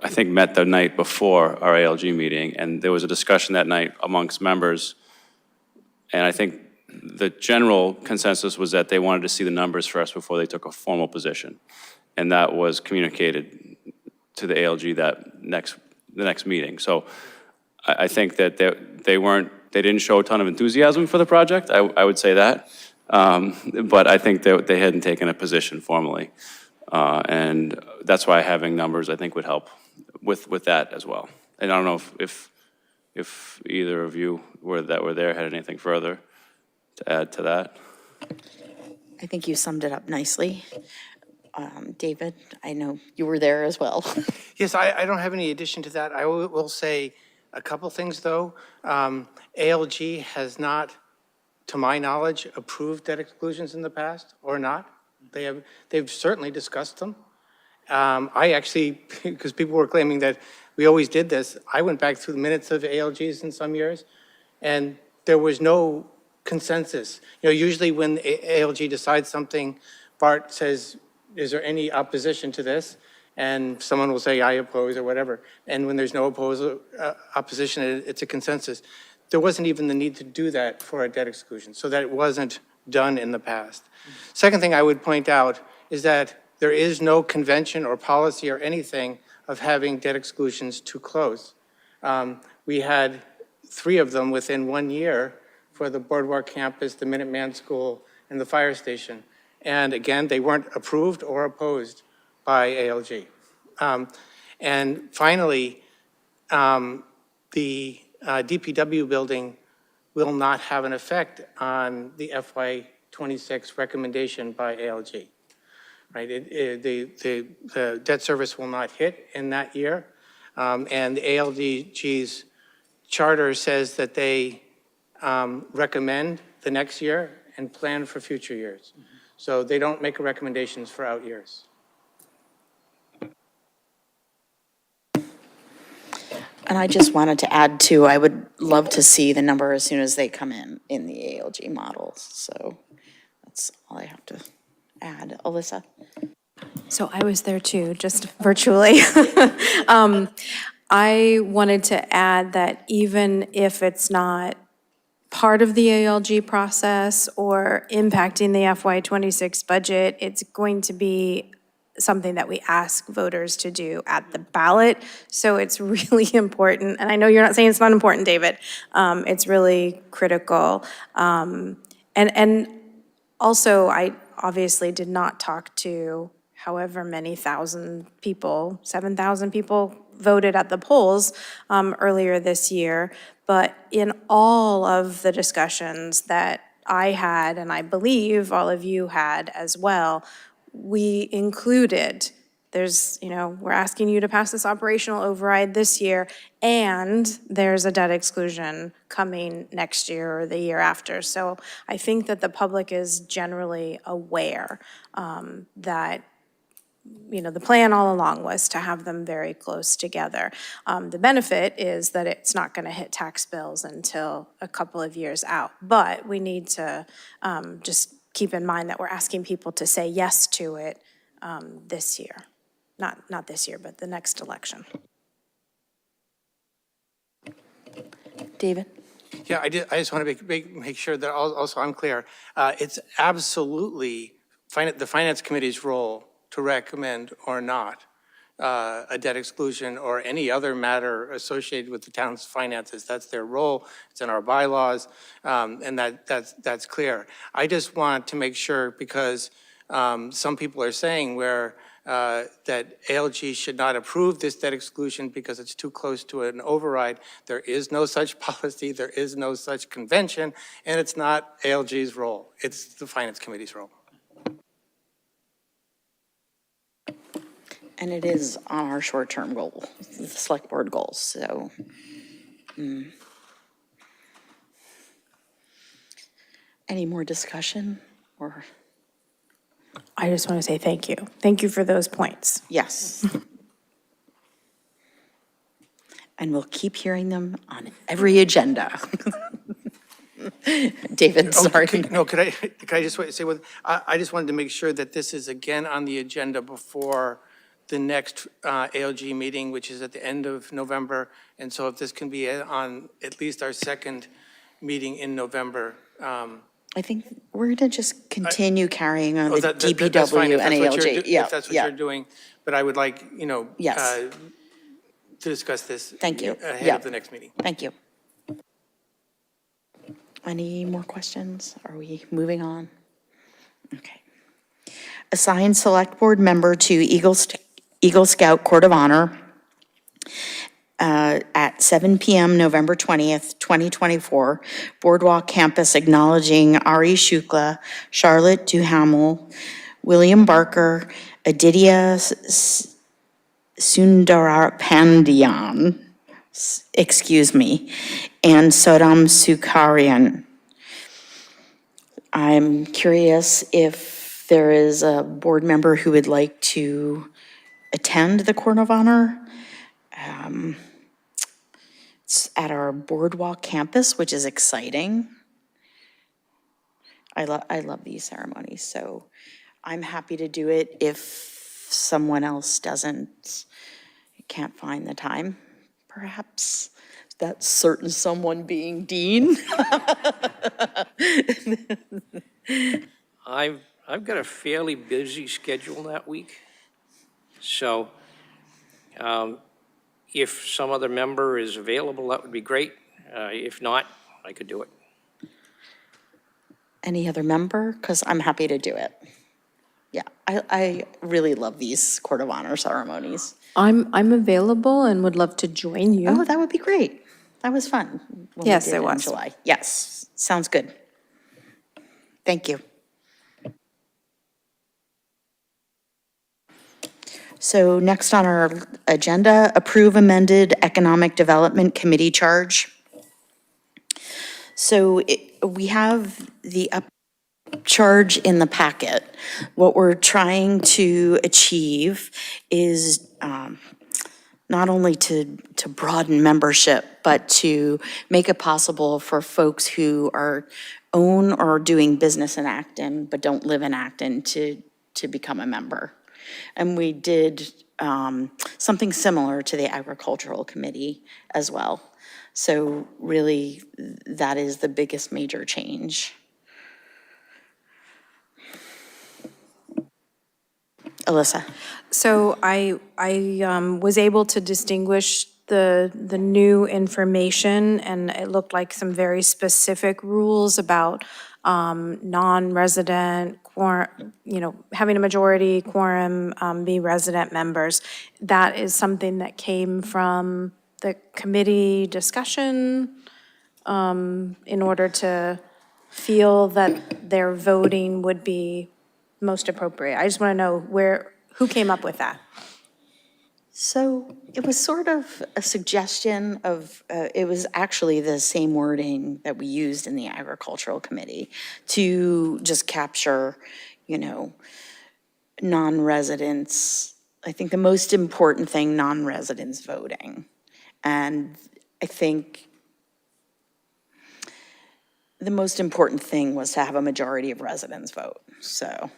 I think, met the night before our ALG meeting, and there was a discussion that night amongst members. And I think the general consensus was that they wanted to see the numbers first before they took a formal position. And that was communicated to the ALG the next meeting. So I think that they didn't show a ton of enthusiasm for the project, I would say that. But I think that they hadn't taken a position formally. And that's why having numbers, I think, would help with that as well. And I don't know if either of you that were there had anything further to add to that. I think you summed it up nicely. David, I know you were there as well. Yes, I don't have any addition to that. I will say a couple things, though. ALG has not, to my knowledge, approved debt exclusions in the past, or not. They've certainly discussed them. I actually, because people were claiming that we always did this, I went back through the minutes of ALGs in some years, and there was no consensus. You know, usually when ALG decides something, Bart says, is there any opposition to this? And someone will say, I oppose, or whatever. And when there's no opposition, it's a consensus. There wasn't even the need to do that for a debt exclusion, so that it wasn't done in the past. Second thing I would point out is that there is no convention or policy or anything of having debt exclusions too close. We had 3 of them within 1 year for the Boardwalk campus, the Minuteman School, and the fire station. And again, they weren't approved or opposed by ALG. And finally, the DPW building will not have an effect on the FY26 recommendation by ALG. Right? The debt service will not hit in that year. And the ALG's charter says that they recommend the next year and plan for future years. So they don't make recommendations for out years. And I just wanted to add too, I would love to see the number as soon as they come in the ALG models. So that's all I have to add. Alyssa? So I was there too, just virtually. I wanted to add that even if it's not part of the ALG process or impacting the FY26 budget, it's going to be something that we ask voters to do at the ballot. So it's really important, and I know you're not saying it's not important, David. It's really critical. And also, I obviously did not talk to however many thousand people, 7,000 people voted at the polls earlier this year. But in all of the discussions that I had, and I believe all of you had as well, we included there's, we're asking you to pass this operational override this year, and there's a debt exclusion coming next year or the year after. So I think that the public is generally aware that the plan all along was to have them very close together. The benefit is that it's not going to hit tax bills until a couple of years out. But we need to just keep in mind that we're asking people to say yes to it this year. Not this year, but the next election. David? Yeah, I just want to make sure that also I'm clear. It's absolutely the Finance Committee's role to recommend or not a debt exclusion or any other matter associated with the town's finances. That's their role. It's in our bylaws, and that's clear. I just want to make sure, because some people are saying that ALG should not approve this debt exclusion because it's too close to an override. There is no such policy, there is no such convention, and it's not ALG's role. It's the Finance Committee's role. And it is on our short-term goal, the select board goals, so. Any more discussion, or? I just want to say thank you. Thank you for those points. Yes. And we'll keep hearing them on every agenda. David, sorry. Could I just say, I just wanted to make sure that this is again on the agenda before the next ALG meeting, which is at the end of November. And so if this can be on at least our second meeting in November. I think we're going to just continue carrying on the That's DPW fine if and that's what ALG. Yeah, if that's what you're doing. But I would like, Yes. to discuss this Thank you. ahead of the next meeting. Thank you. Any more questions? Are we moving on? Okay. Assign select board member to Eagle Scout Court of Honor at 7 p.m. November 20th, 2024. Boardwalk campus acknowledging Ari Shukla, Charlotte Duhamel, William Barker, Aditya Sundarapandiyan, and Sudhakaran. I'm curious if there is a board member who would like to attend the Court of Honor. It's at our Boardwalk campus, which is exciting. I love these ceremonies, so I'm happy to do it if someone else can't find the time, perhaps. That certain someone being Dean. I've got a fairly busy schedule that week. So if some other member is available, that would be great. If not, I could do it. Any other member? Because I'm happy to do it. Yeah, I really love these Court of Honor ceremonies. I'm available and would love to join you. Oh, that would be great. That was fun. when we Yes, did it in was. July. Yes, sounds good. Thank you. So next on our agenda, approve amended Economic Development Committee charge. So we have the charge in the packet. What we're trying to achieve is not only to broaden membership, but to make it possible for folks who own or doing business in Acton but don't live in Acton to become a member. And we did something similar to the Agricultural Committee as well. So really, that is the biggest major change. Alyssa. So I was able to distinguish the new information, and it looked like some very specific rules about non-resident, having a majority quorum, be resident members. That is something that came from the committee discussion in order to feel that their voting would be most appropriate. I just want to know Who came up with that? So it was sort of a suggestion of, it was actually the same wording that we used in the agricultural committee to just capture, you know, non-residents. I think the most important thing, non-residents voting. And I think the most important thing was to have a majority of residents vote. So,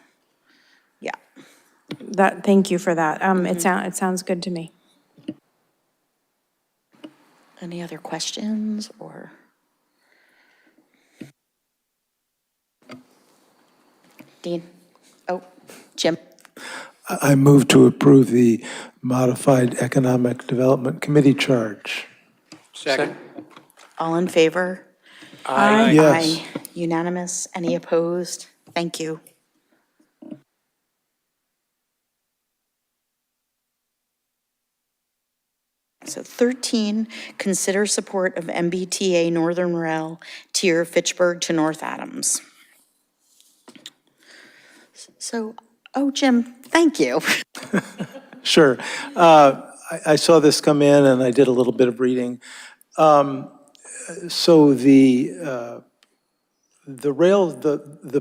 yeah. Thank you for that. It sounds good to me. Any other questions or? Dean? Oh, Jim? I move to approve the modified Economic Development Committee charge. Second. All in favor? Aye. Yes. Aye. Unanimous? Any opposed? Thank you. So 13, consider support of MBTA Northern Rail Tier Fitchburg to North Adams. So, oh, Jim, thank you. Sure. I saw this come in and I did a little bit of reading. So the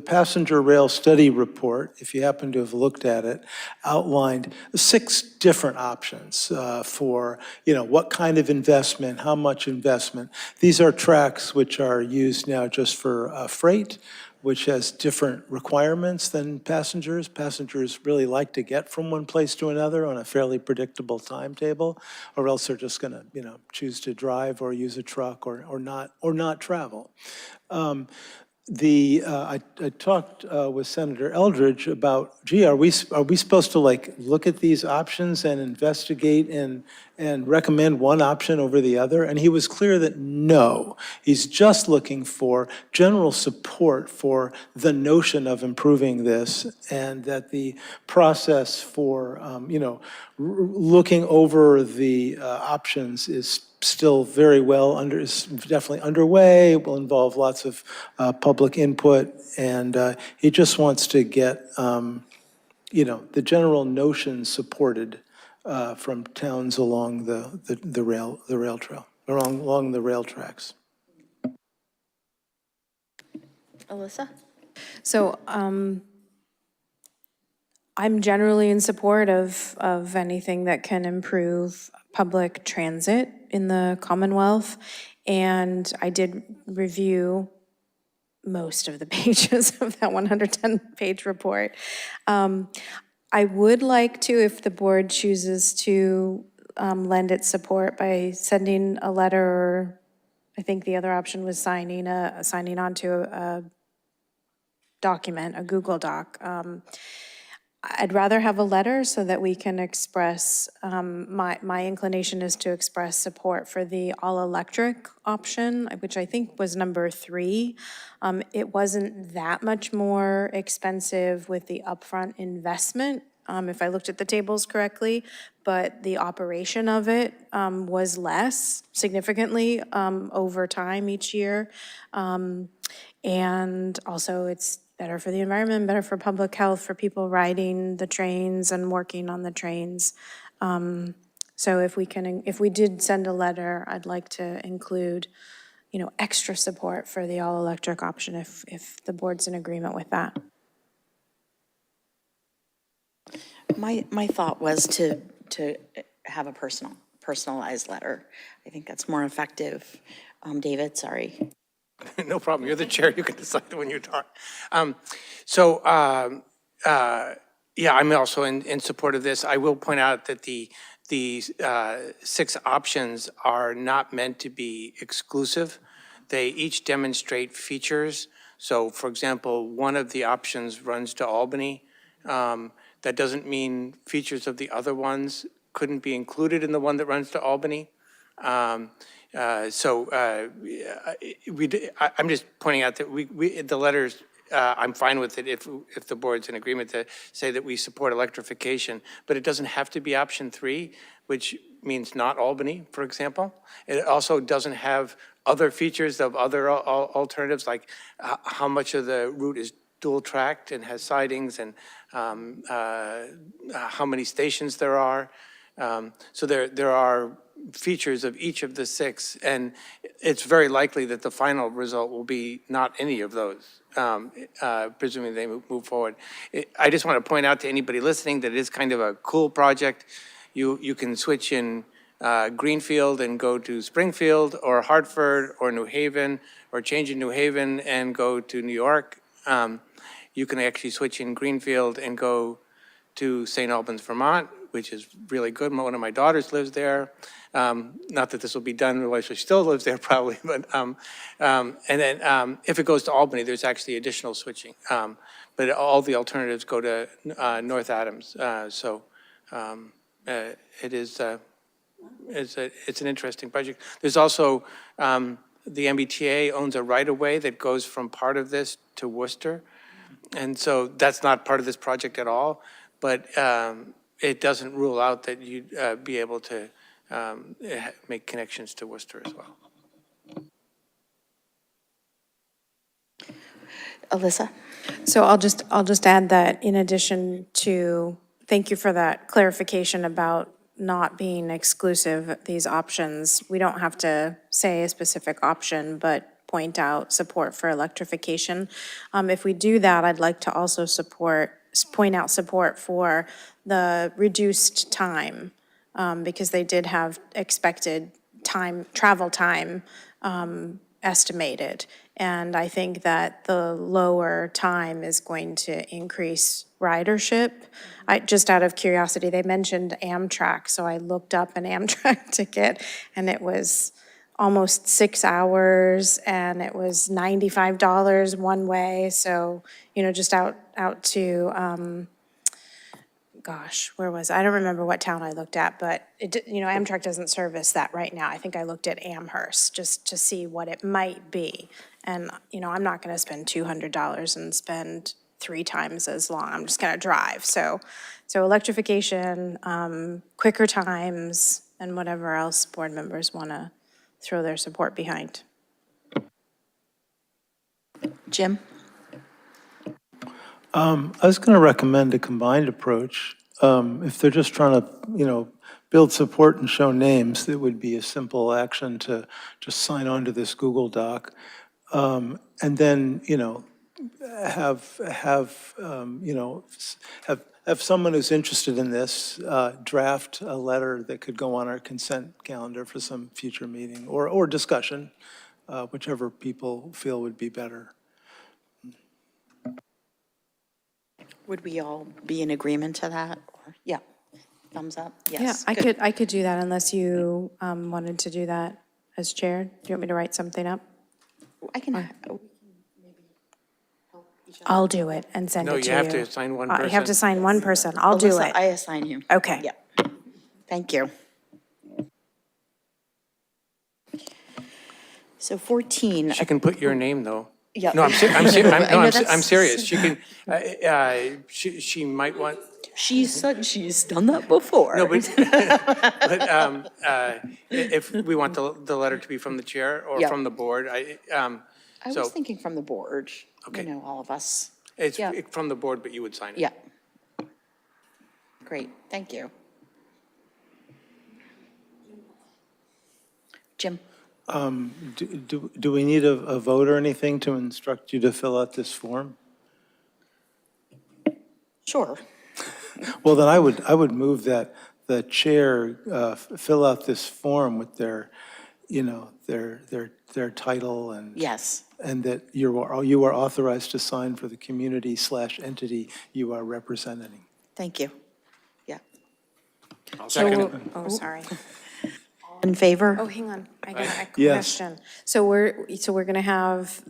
passenger rail study report, if you happen to have looked at it, outlined 6 different options for, what kind of investment, how much investment. These are tracks which are used now just for freight, which has different requirements than passengers. Passengers really like to get from one place to another on a fairly predictable timetable, or else they're just gonna, choose to drive or use a truck or not travel. I talked with Senator Eldridge about, gee, are we supposed to look at these options and investigate and recommend one option over the other? And he was clear that no, he's just looking for general support for the notion of improving this, and that the process for, looking over the options is still very well is definitely underway, will involve lots of public input, and he just wants to get, the general notion supported from towns along the rail trail, along the rail tracks. Alyssa? So I'm generally in support of anything that can improve public transit in the Commonwealth. And I did review most of the pages of that 110-page report. I would like to, if the board chooses to lend its support by sending a letter, or I think the other option was signing onto a document, a Google Doc. I'd rather have a letter so that we can express, my inclination is to express support for the all-electric option, which I think was number 3. It wasn't that much more expensive with the upfront investment, if I looked at the tables correctly, but the operation of it was less significantly over time each year. And also it's better for the environment, better for public health, for people riding the trains and working on the trains. So if we did send a letter, I'd like to include, extra support for the all-electric option if the board's in agreement with that. My thought was to have a personalized letter. I think that's more effective. David, sorry. No problem. You're the chair. You can decide when you talk. Yeah, I'm also in support of this. I will point out that the 6 options are not meant to be exclusive. They each demonstrate features. So, for example, one of the options runs to Albany. That doesn't mean features of the other ones couldn't be included in the one that runs to Albany. I'm just pointing out that the letters, I'm fine with it if the board's in agreement to say that we support electrification, but it doesn't have to be option 3, which means not Albany, for example. It also doesn't have other features of other alternatives, like how much of the route is dual-tracked and has sidings, and how many stations there are. So there are features of each of the 6, and it's very likely that the final result will be not any of those, presuming they move forward. I just want to point out to anybody listening that it is kind of a cool project. You can switch in Greenfield and go to Springfield, or Hartford, or New Haven, or change in New Haven and go to New York. You can actually switch in Greenfield and go to St. Albans, Vermont, which is really good. One of my daughters lives there. Not that this will be done while she still lives there probably, but, and then if it goes to Albany, there's actually additional switching. But all the alternatives go to North Adams. So it is, it's an interesting project. There's also, the MBTA owns a right-of-way that goes from part of this to Worcester. And so that's not part of this project at all, but it doesn't rule out that you'd be able to make connections to Worcester as well. Alyssa? So I'll just add that in addition to, thank you for that clarification about not being exclusive, these options. We don't have to say a specific option, but point out support for electrification. If we do that, I'd like to also point out support for the reduced time, because they did have expected travel time estimated. And I think that the lower time is going to increase ridership. Just out of curiosity, they mentioned Amtrak, so I looked up an Amtrak ticket, and it was almost 6 hours, and it was $95 one way. So, just out to, gosh, where was I? I don't remember what town I looked at, but Amtrak doesn't service that right now. I think I looked at Amherst just to see what it might be. And, I'm not going to spend $200 and spend 3 times as long. I'm just going to drive. So electrification, quicker times, and whatever else board members want to throw their support behind. Jim? I was going to recommend a combined approach. If they're just trying to, build support and show names, it would be a simple action to just sign on to this Google Doc. And then, have someone who's interested in this draft a letter that could go on our consent calendar for some future meeting or discussion, whichever people feel would be better. Would we all be in agreement to that? Yeah. Thumbs up? Yes. Yeah, Good. I could do that unless you wanted to do that as chair. Do you want me to write something up? I can. I'll do it and send No, it to you you. have to assign one person. You have to sign one person. I'll do Alyssa, it. I assign you. Okay. Yeah. Thank you. So 14. She can put your name, though. Yeah. No, I'm I know I'm that's- serious. She can, she might want, She's done that before. no, but, if we want the letter to be from the chair or Yeah. from the board, I so- was thinking from the board. Okay. All of us. it's Yeah. from the board, but you would sign it. Yeah. Great, thank you. Jim? Do we need a vote or anything to instruct you to fill out this form? Sure. Well, then I would move that the chair fill out this form with their, their title and. Yes. And that you are authorized to sign for the community/entity you are representing. Thank you. Yeah. Oh, sorry. In favor? Oh, hang on. I got a Yes. question. So we're going to have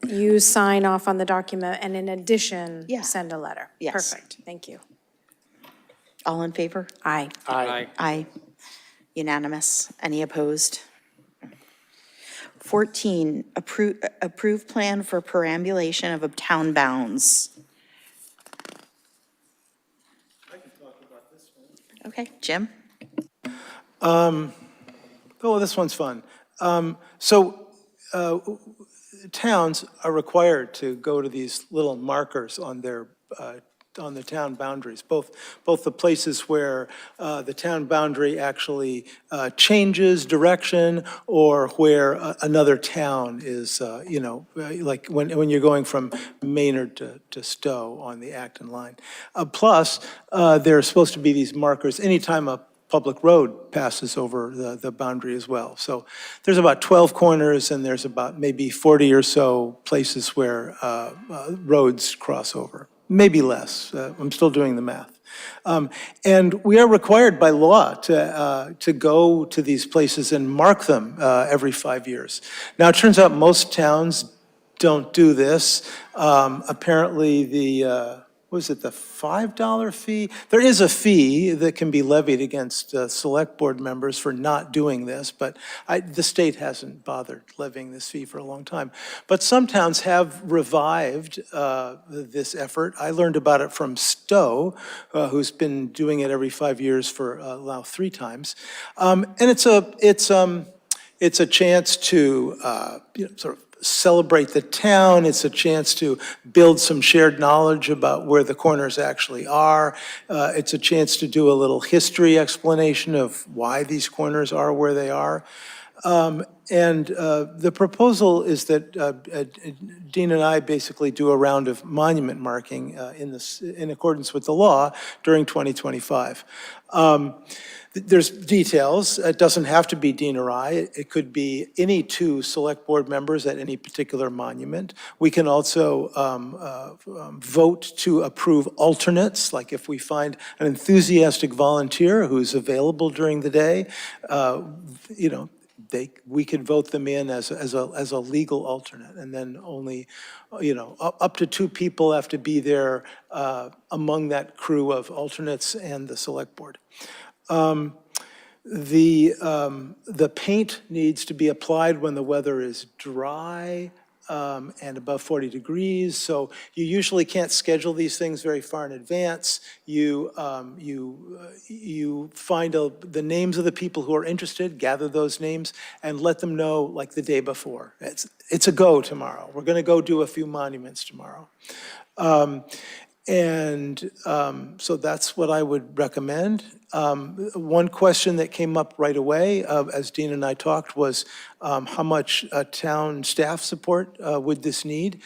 you sign off on the document and in addition, Yeah. send a letter? Yes. Perfect. Thank you. All in favor? Aye. Aye. Aye. Unanimous. Any opposed? 14, approve plan for perambulation of town bounds. I can talk about this one. Okay, Jim? Oh, this one's fun. So towns are required to go to these little markers on their, on the town boundaries, both the places where the town boundary actually changes direction, or where another town is, like when you're going from Maynard to Stowe on the Acton line. Plus, there are supposed to be these markers anytime a public road passes over the boundary as well. So there's about 12 corners, and there's about maybe 40 or so places where roads cross over. Maybe less. I'm still doing the math. And we are required by law to go to these places and mark them every 5 years. Now, it turns out most towns don't do this. Apparently, was it the $5 fee? There is a fee that can be levied against select board members for not doing this, but the state hasn't bothered levying this fee for a long time. But some towns have revived this effort. I learned about it from Stowe, who's been doing it every 5 years for now 3 times. And it's a chance to sort of celebrate the town. It's a chance to build some shared knowledge about where the corners actually are. It's a chance to do a little history explanation of why these corners are where they are. And the proposal is that Dean and I basically do a round of monument marking in accordance with the law during 2025. There's details. It doesn't have to be Dean or I. It could be any 2 select board members at any particular monument. We can also vote to approve alternates, like if we find an enthusiastic volunteer who's available during the day, we could vote them in as a legal alternate, and then only, up to 2 people have to be there among that crew of alternates and the select board. The paint needs to be applied when the weather is dry and above 40 degrees. So you usually can't schedule these things very far in advance. You find the names of the people who are interested, gather those names, and let them know like the day before. It's a go tomorrow. We're going to go do a few monuments tomorrow. So that's what I would recommend. One question that came up right away, as Dean and I talked, was how much town staff support would this need?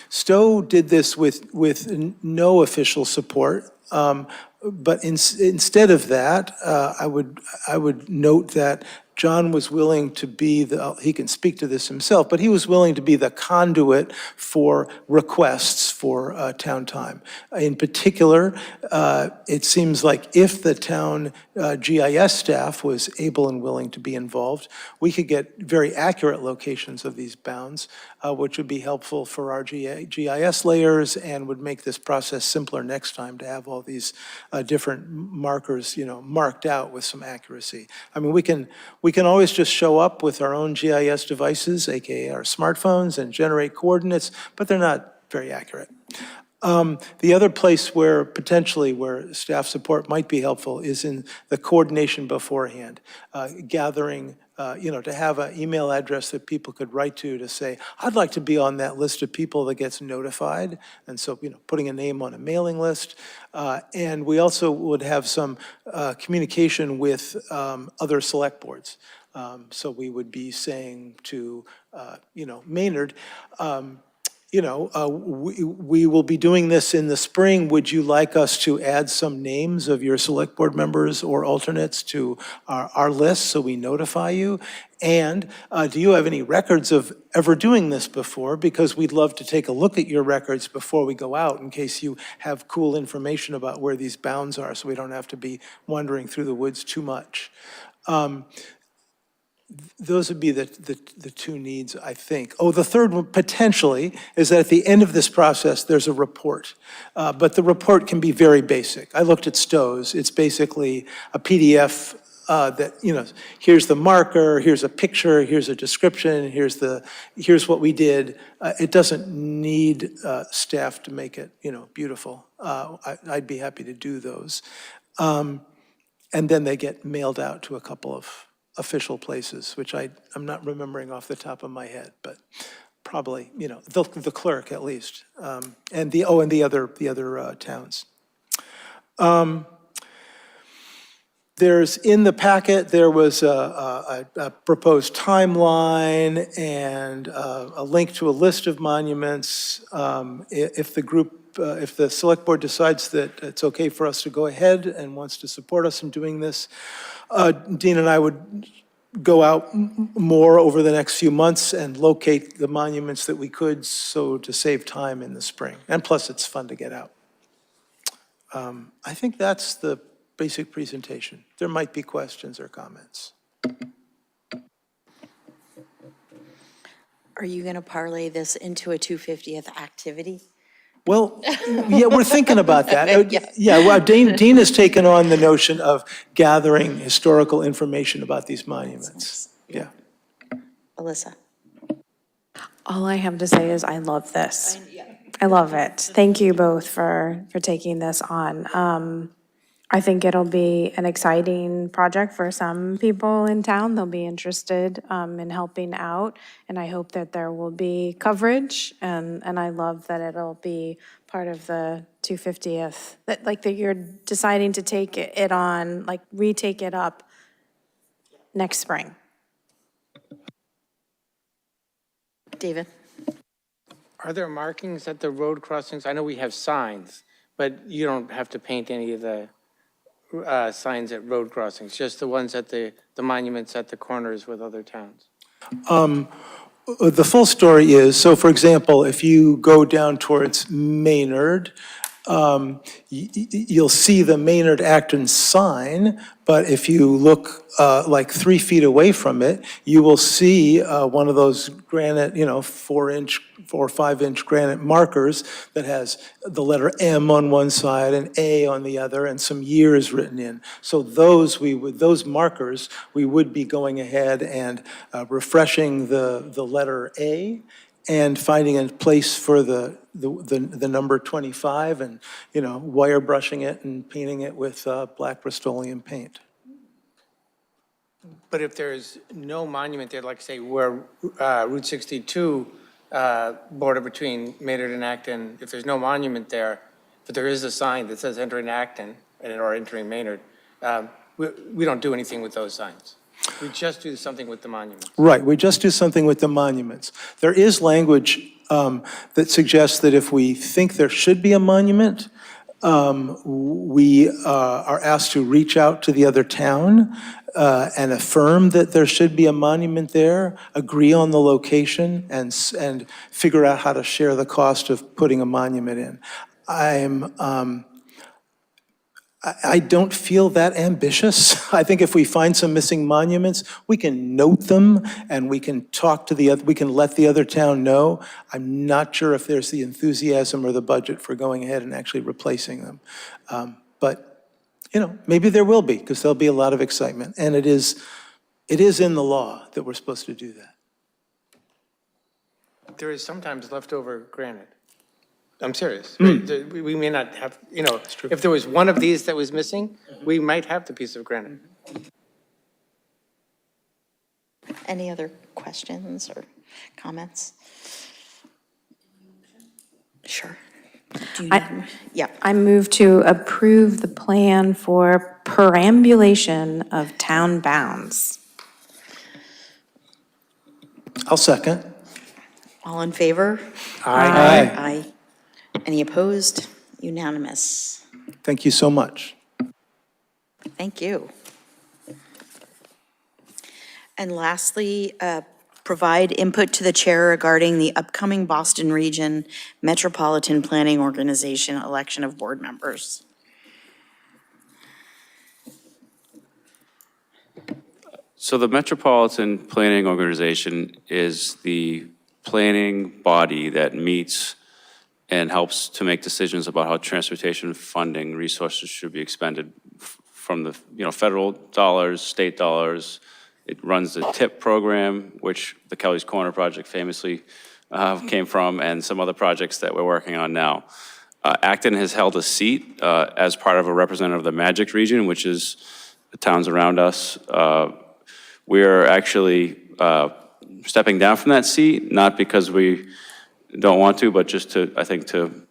Stowe did this with no official support. But instead of that, I would note that John was willing to be he can speak to this himself, but he was willing to be the conduit for requests for town time. In particular, it seems like if the town GIS staff was able and willing to be involved, we could get very accurate locations of these bounds, which would be helpful for our GIS layers and would make this process simpler next time to have all these different markers, marked out with some accuracy. I mean, we can always just show up with our own GIS devices, AKA our smartphones, and generate coordinates, but they're not very accurate. The other place where potentially where staff support might be helpful is in the coordination beforehand, gathering, to have an email address that people could write to say, I'd like to be on that list of people that gets notified. And so, putting a name on a mailing list. And we also would have some communication with other select boards. So we would be saying to, Maynard, we will be doing this in the spring. Would you like us to add some names of your select board members or alternates to our list so we notify you? And do you have any records of ever doing this before? Because we'd love to take a look at your records before we go out in case you have cool information about where these bounds are so we don't have to be wandering through the woods too much. Those would be the 2 needs, I think. Oh, the third one potentially is that at the end of this process, there's a report. But the report can be very basic. I looked at Stowe's. It's basically a PDF that, here's the marker, here's a picture, here's a description, here's what we did. It doesn't need staff to make it, beautiful. I'd be happy to do those. And then they get mailed out to a couple of official places, which I'm not remembering off the top of my head, but probably, the clerk at least, and the other towns. There's, in the packet, there was a proposed timeline and a link to a list of monuments. If the select board decides that it's okay for us to go ahead and wants to support us in doing this, Dean and I would go out more over the next few months and locate the monuments that we could, so to save time in the spring. And plus, it's fun to get out. I think that's the basic presentation. There might be questions or comments. Are you going to parlay this into a 250th activity? Well, yeah, we're thinking about that. Yeah. Yeah, well, Dean has taken on the notion of gathering historical information about these monuments. Yeah. Alyssa? All I have to say is I love this. I love it. Thank you both for taking this on. I think it'll be an exciting project for some people in town. They'll be interested in helping out, and I hope that there will be coverage, and I love that it'll be part of the 250th, that you're deciding to take it on, retake it up next spring. David? Are there markings at the road crossings? I know we have signs, but you don't have to paint any of the signs at road crossings, just the ones at the monuments at the corners with other towns. The full story is, so for example, if you go down towards Maynard, you'll see the Maynard Acton sign, but if you look like 3 feet away from it, you will see one of those granite, 4-inch, 4 or 5-inch granite markers that has the letter M on one side and A on the other and some years written in. So those markers, we would be going ahead and refreshing the letter A and finding a place for the number 25 and, wire brushing it and painting it with black Bristolian paint. But if there's no monument there, like say where Route 62 border between Maynard and Acton, if there's no monument there, but there is a sign that says entering Acton or entering Maynard, we don't do anything with those signs. We just do something with the monuments. Right, we just do something with the monuments. There is language that suggests that if we think there should be a monument, we are asked to reach out to the other town and affirm that there should be a monument there, agree on the location, and figure out how to share the cost of putting a monument in. I don't feel that ambitious. I think if we find some missing monuments, we can note them and we can talk to we can let the other town know. I'm not sure if there's the enthusiasm or the budget for going ahead and actually replacing them. But, maybe there will be, because there'll be a lot of excitement. And it is in the law that we're supposed to do that. There is sometimes leftover granite. I'm serious. We may not have, if there was one of these that was missing, we might have the piece of granite. Any other questions or comments? Sure. Yeah. I move to approve the plan for perambulation of town bounds. I'll second. All in favor? Aye. Aye. Any opposed? Unanimous. Thank you so much. Thank you. And lastly, provide input to the chair regarding the upcoming Boston Region Metropolitan Planning Organization election of board members. So the Metropolitan Planning Organization is the planning body that meets and helps to make decisions about how transportation funding resources should be expended from the federal dollars, state dollars. It runs the TIP program, which the Kelly's Corner project famously came from, and some other projects that we're working on now. Acton has held a seat as part of a representative of the Magic region, which is the towns around us. We're actually stepping down from that seat, not because we don't want to, but just to, I think, to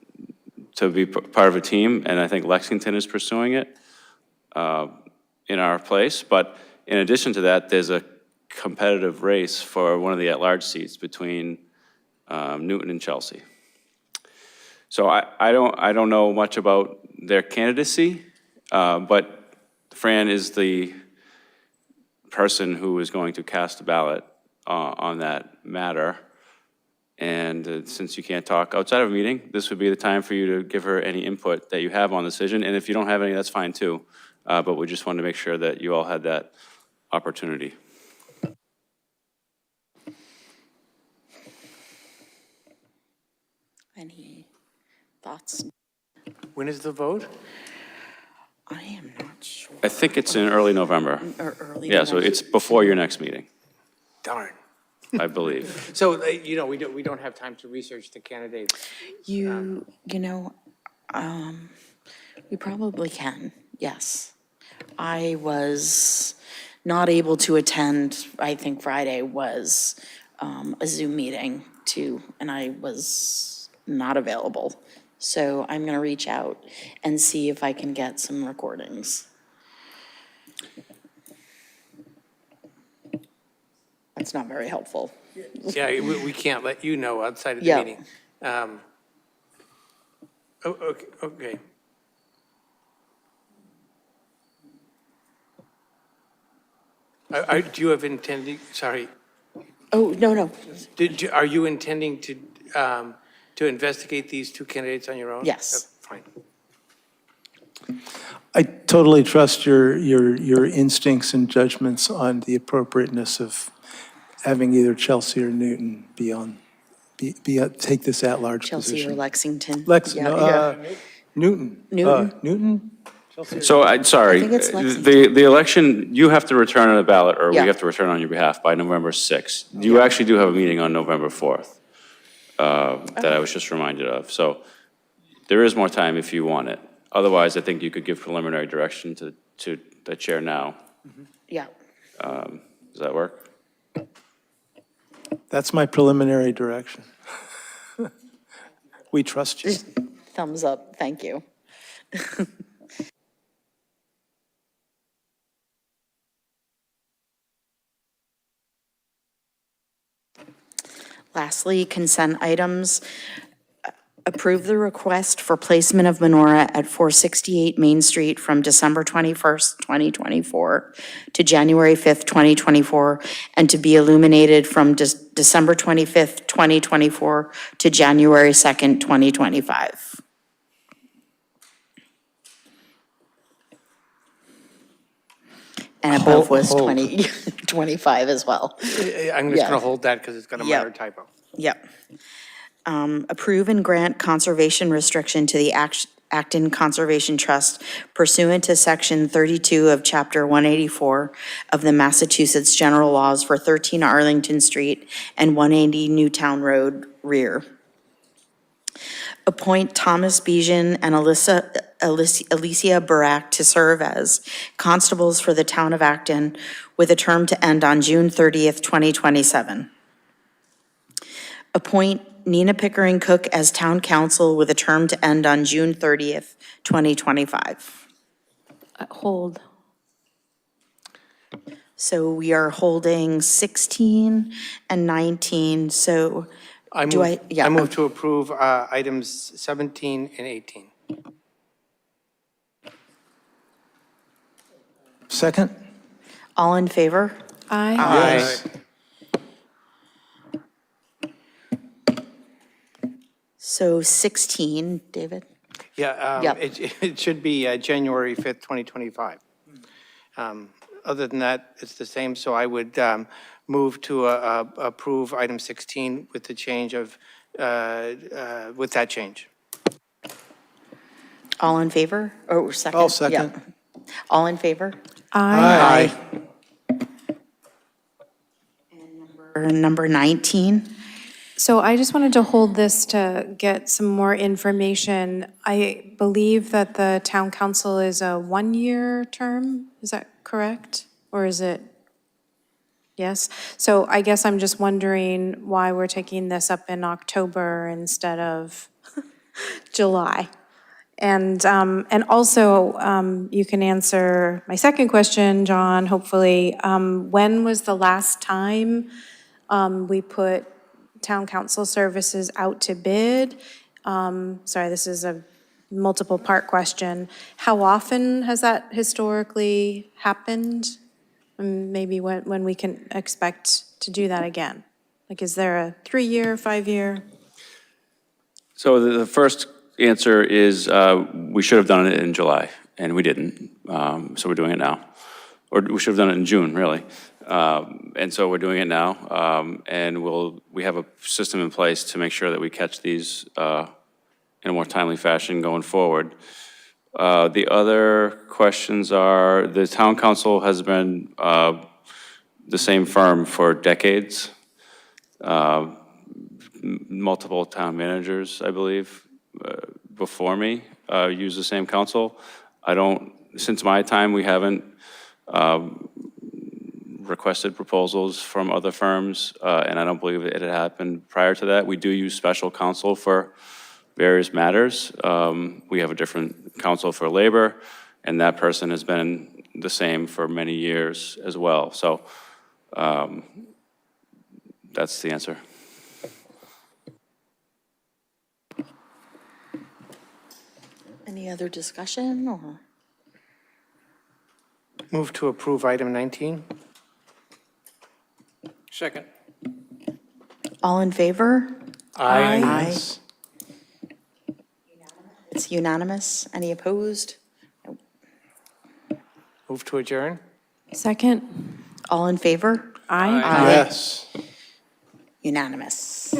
be part of a team, and I think Lexington is pursuing it in our place. But in addition to that, there's a competitive race for one of the at-large seats between Newton and Chelsea. So I don't know much about their candidacy, but Fran is the person who is going to cast a ballot on that matter. And since you can't talk outside of a meeting, this would be the time for you to give her any input that you have on the decision. And if you don't have any, that's fine too. But we just wanted to make sure that you all had that opportunity. Any thoughts? When is the vote? I am not sure. I think it's in early November. Or early Yeah, so November. it's before your next meeting, Darn. I believe. So, we don't have time to research the candidates. You know, we probably can, yes. I was not able to attend, I think Friday was a Zoom meeting too, and I was not available. So I'm gonna reach out and see if I can get some recordings. That's not very helpful. Yeah, we can't let you know outside of the Yeah. meeting. Okay. Do you have intending, sorry, Oh, no, are you intending to investigate these two candidates on your own? Yes. Fine. I totally trust your instincts and judgments on the appropriateness of having either Chelsea or Newton take this at-large Chelsea or position. Lexington. Newton. Newton? Newton? So I'm sorry, I think it's Lexington. the election, you have to return on a ballot, or we Yeah. have to return on your behalf by November 6th. You actually do have a meeting on November 4th that I was just reminded of. So there is more time if you want it. Otherwise, I think you could give preliminary direction to the chair now. Yeah. Does that work? That's my preliminary direction. We trust you. Thumbs up, thank you. Lastly, consent items. Approve the request for placement of menorah at 468 Main Street from December 21st, 2024 to January 5th, 2024, and to be illuminated from December 25th, 2024 to January 2nd, 2025. And above was Hold. 2025 as well. I'm just Yeah. going to hold that because it's got a Yeah. minor typo. Yep. Approve and grant conservation restriction to the Acton Conservation Trust pursuant to Section 32 of Chapter 184 of the Massachusetts General Laws for 13 Arlington Street and 180 Newtown Road, rear. Appoint Thomas Bijan and Alicia Barak to serve as constables for the town of Acton with a term to end on June 30th, 2027. Appoint Nina Pickering Cook as town council with a term to end on June 30th, 2025. Hold. So we are holding 16 and 19, so do I? Yeah. I move to approve items 17 and 18. Second? All in favor? Aye. Yes. So 16, David? Yeah, Yep. it should be January 5th, 2025. Other than that, it's the same, so I would move to approve item 16 with the change of, with that change. All in favor? Or second? I'll second. Yep. All in favor? Aye. Or number 19? So I just wanted to hold this to get some more information. I believe that the town council is a one-year term, is that correct? Or is it, Yes? So I guess I'm just wondering why we're taking this up in October instead of July. And also, you can answer my second question, John, hopefully. When was the last time we put town council services out to bid? Sorry, this is a multiple part question. How often has that historically happened? And maybe when we can expect to do that again? Like, is there a 3-year, 5-year? So the first answer is we should have done it in July, and we didn't. So we're doing it now. Or we should have done it in June, really. And so we're doing it now. And we have a system in place to make sure that we catch these in a more timely fashion going forward. The other questions are, the town council has been the same firm for decades. Multiple town managers, I believe, before me use the same counsel. Since my time, we haven't requested proposals from other firms, and I don't believe it had happened prior to that. We do use special counsel for various matters. We have a different counsel for labor, and that person has been the same for many years as well. So that's the answer. Any other discussion or? Move to approve item 19. Second. All in favor? Aye. Aye. It's unanimous. Any opposed? Move to adjourn. Second? All in favor? Aye. Yes. Unanimous.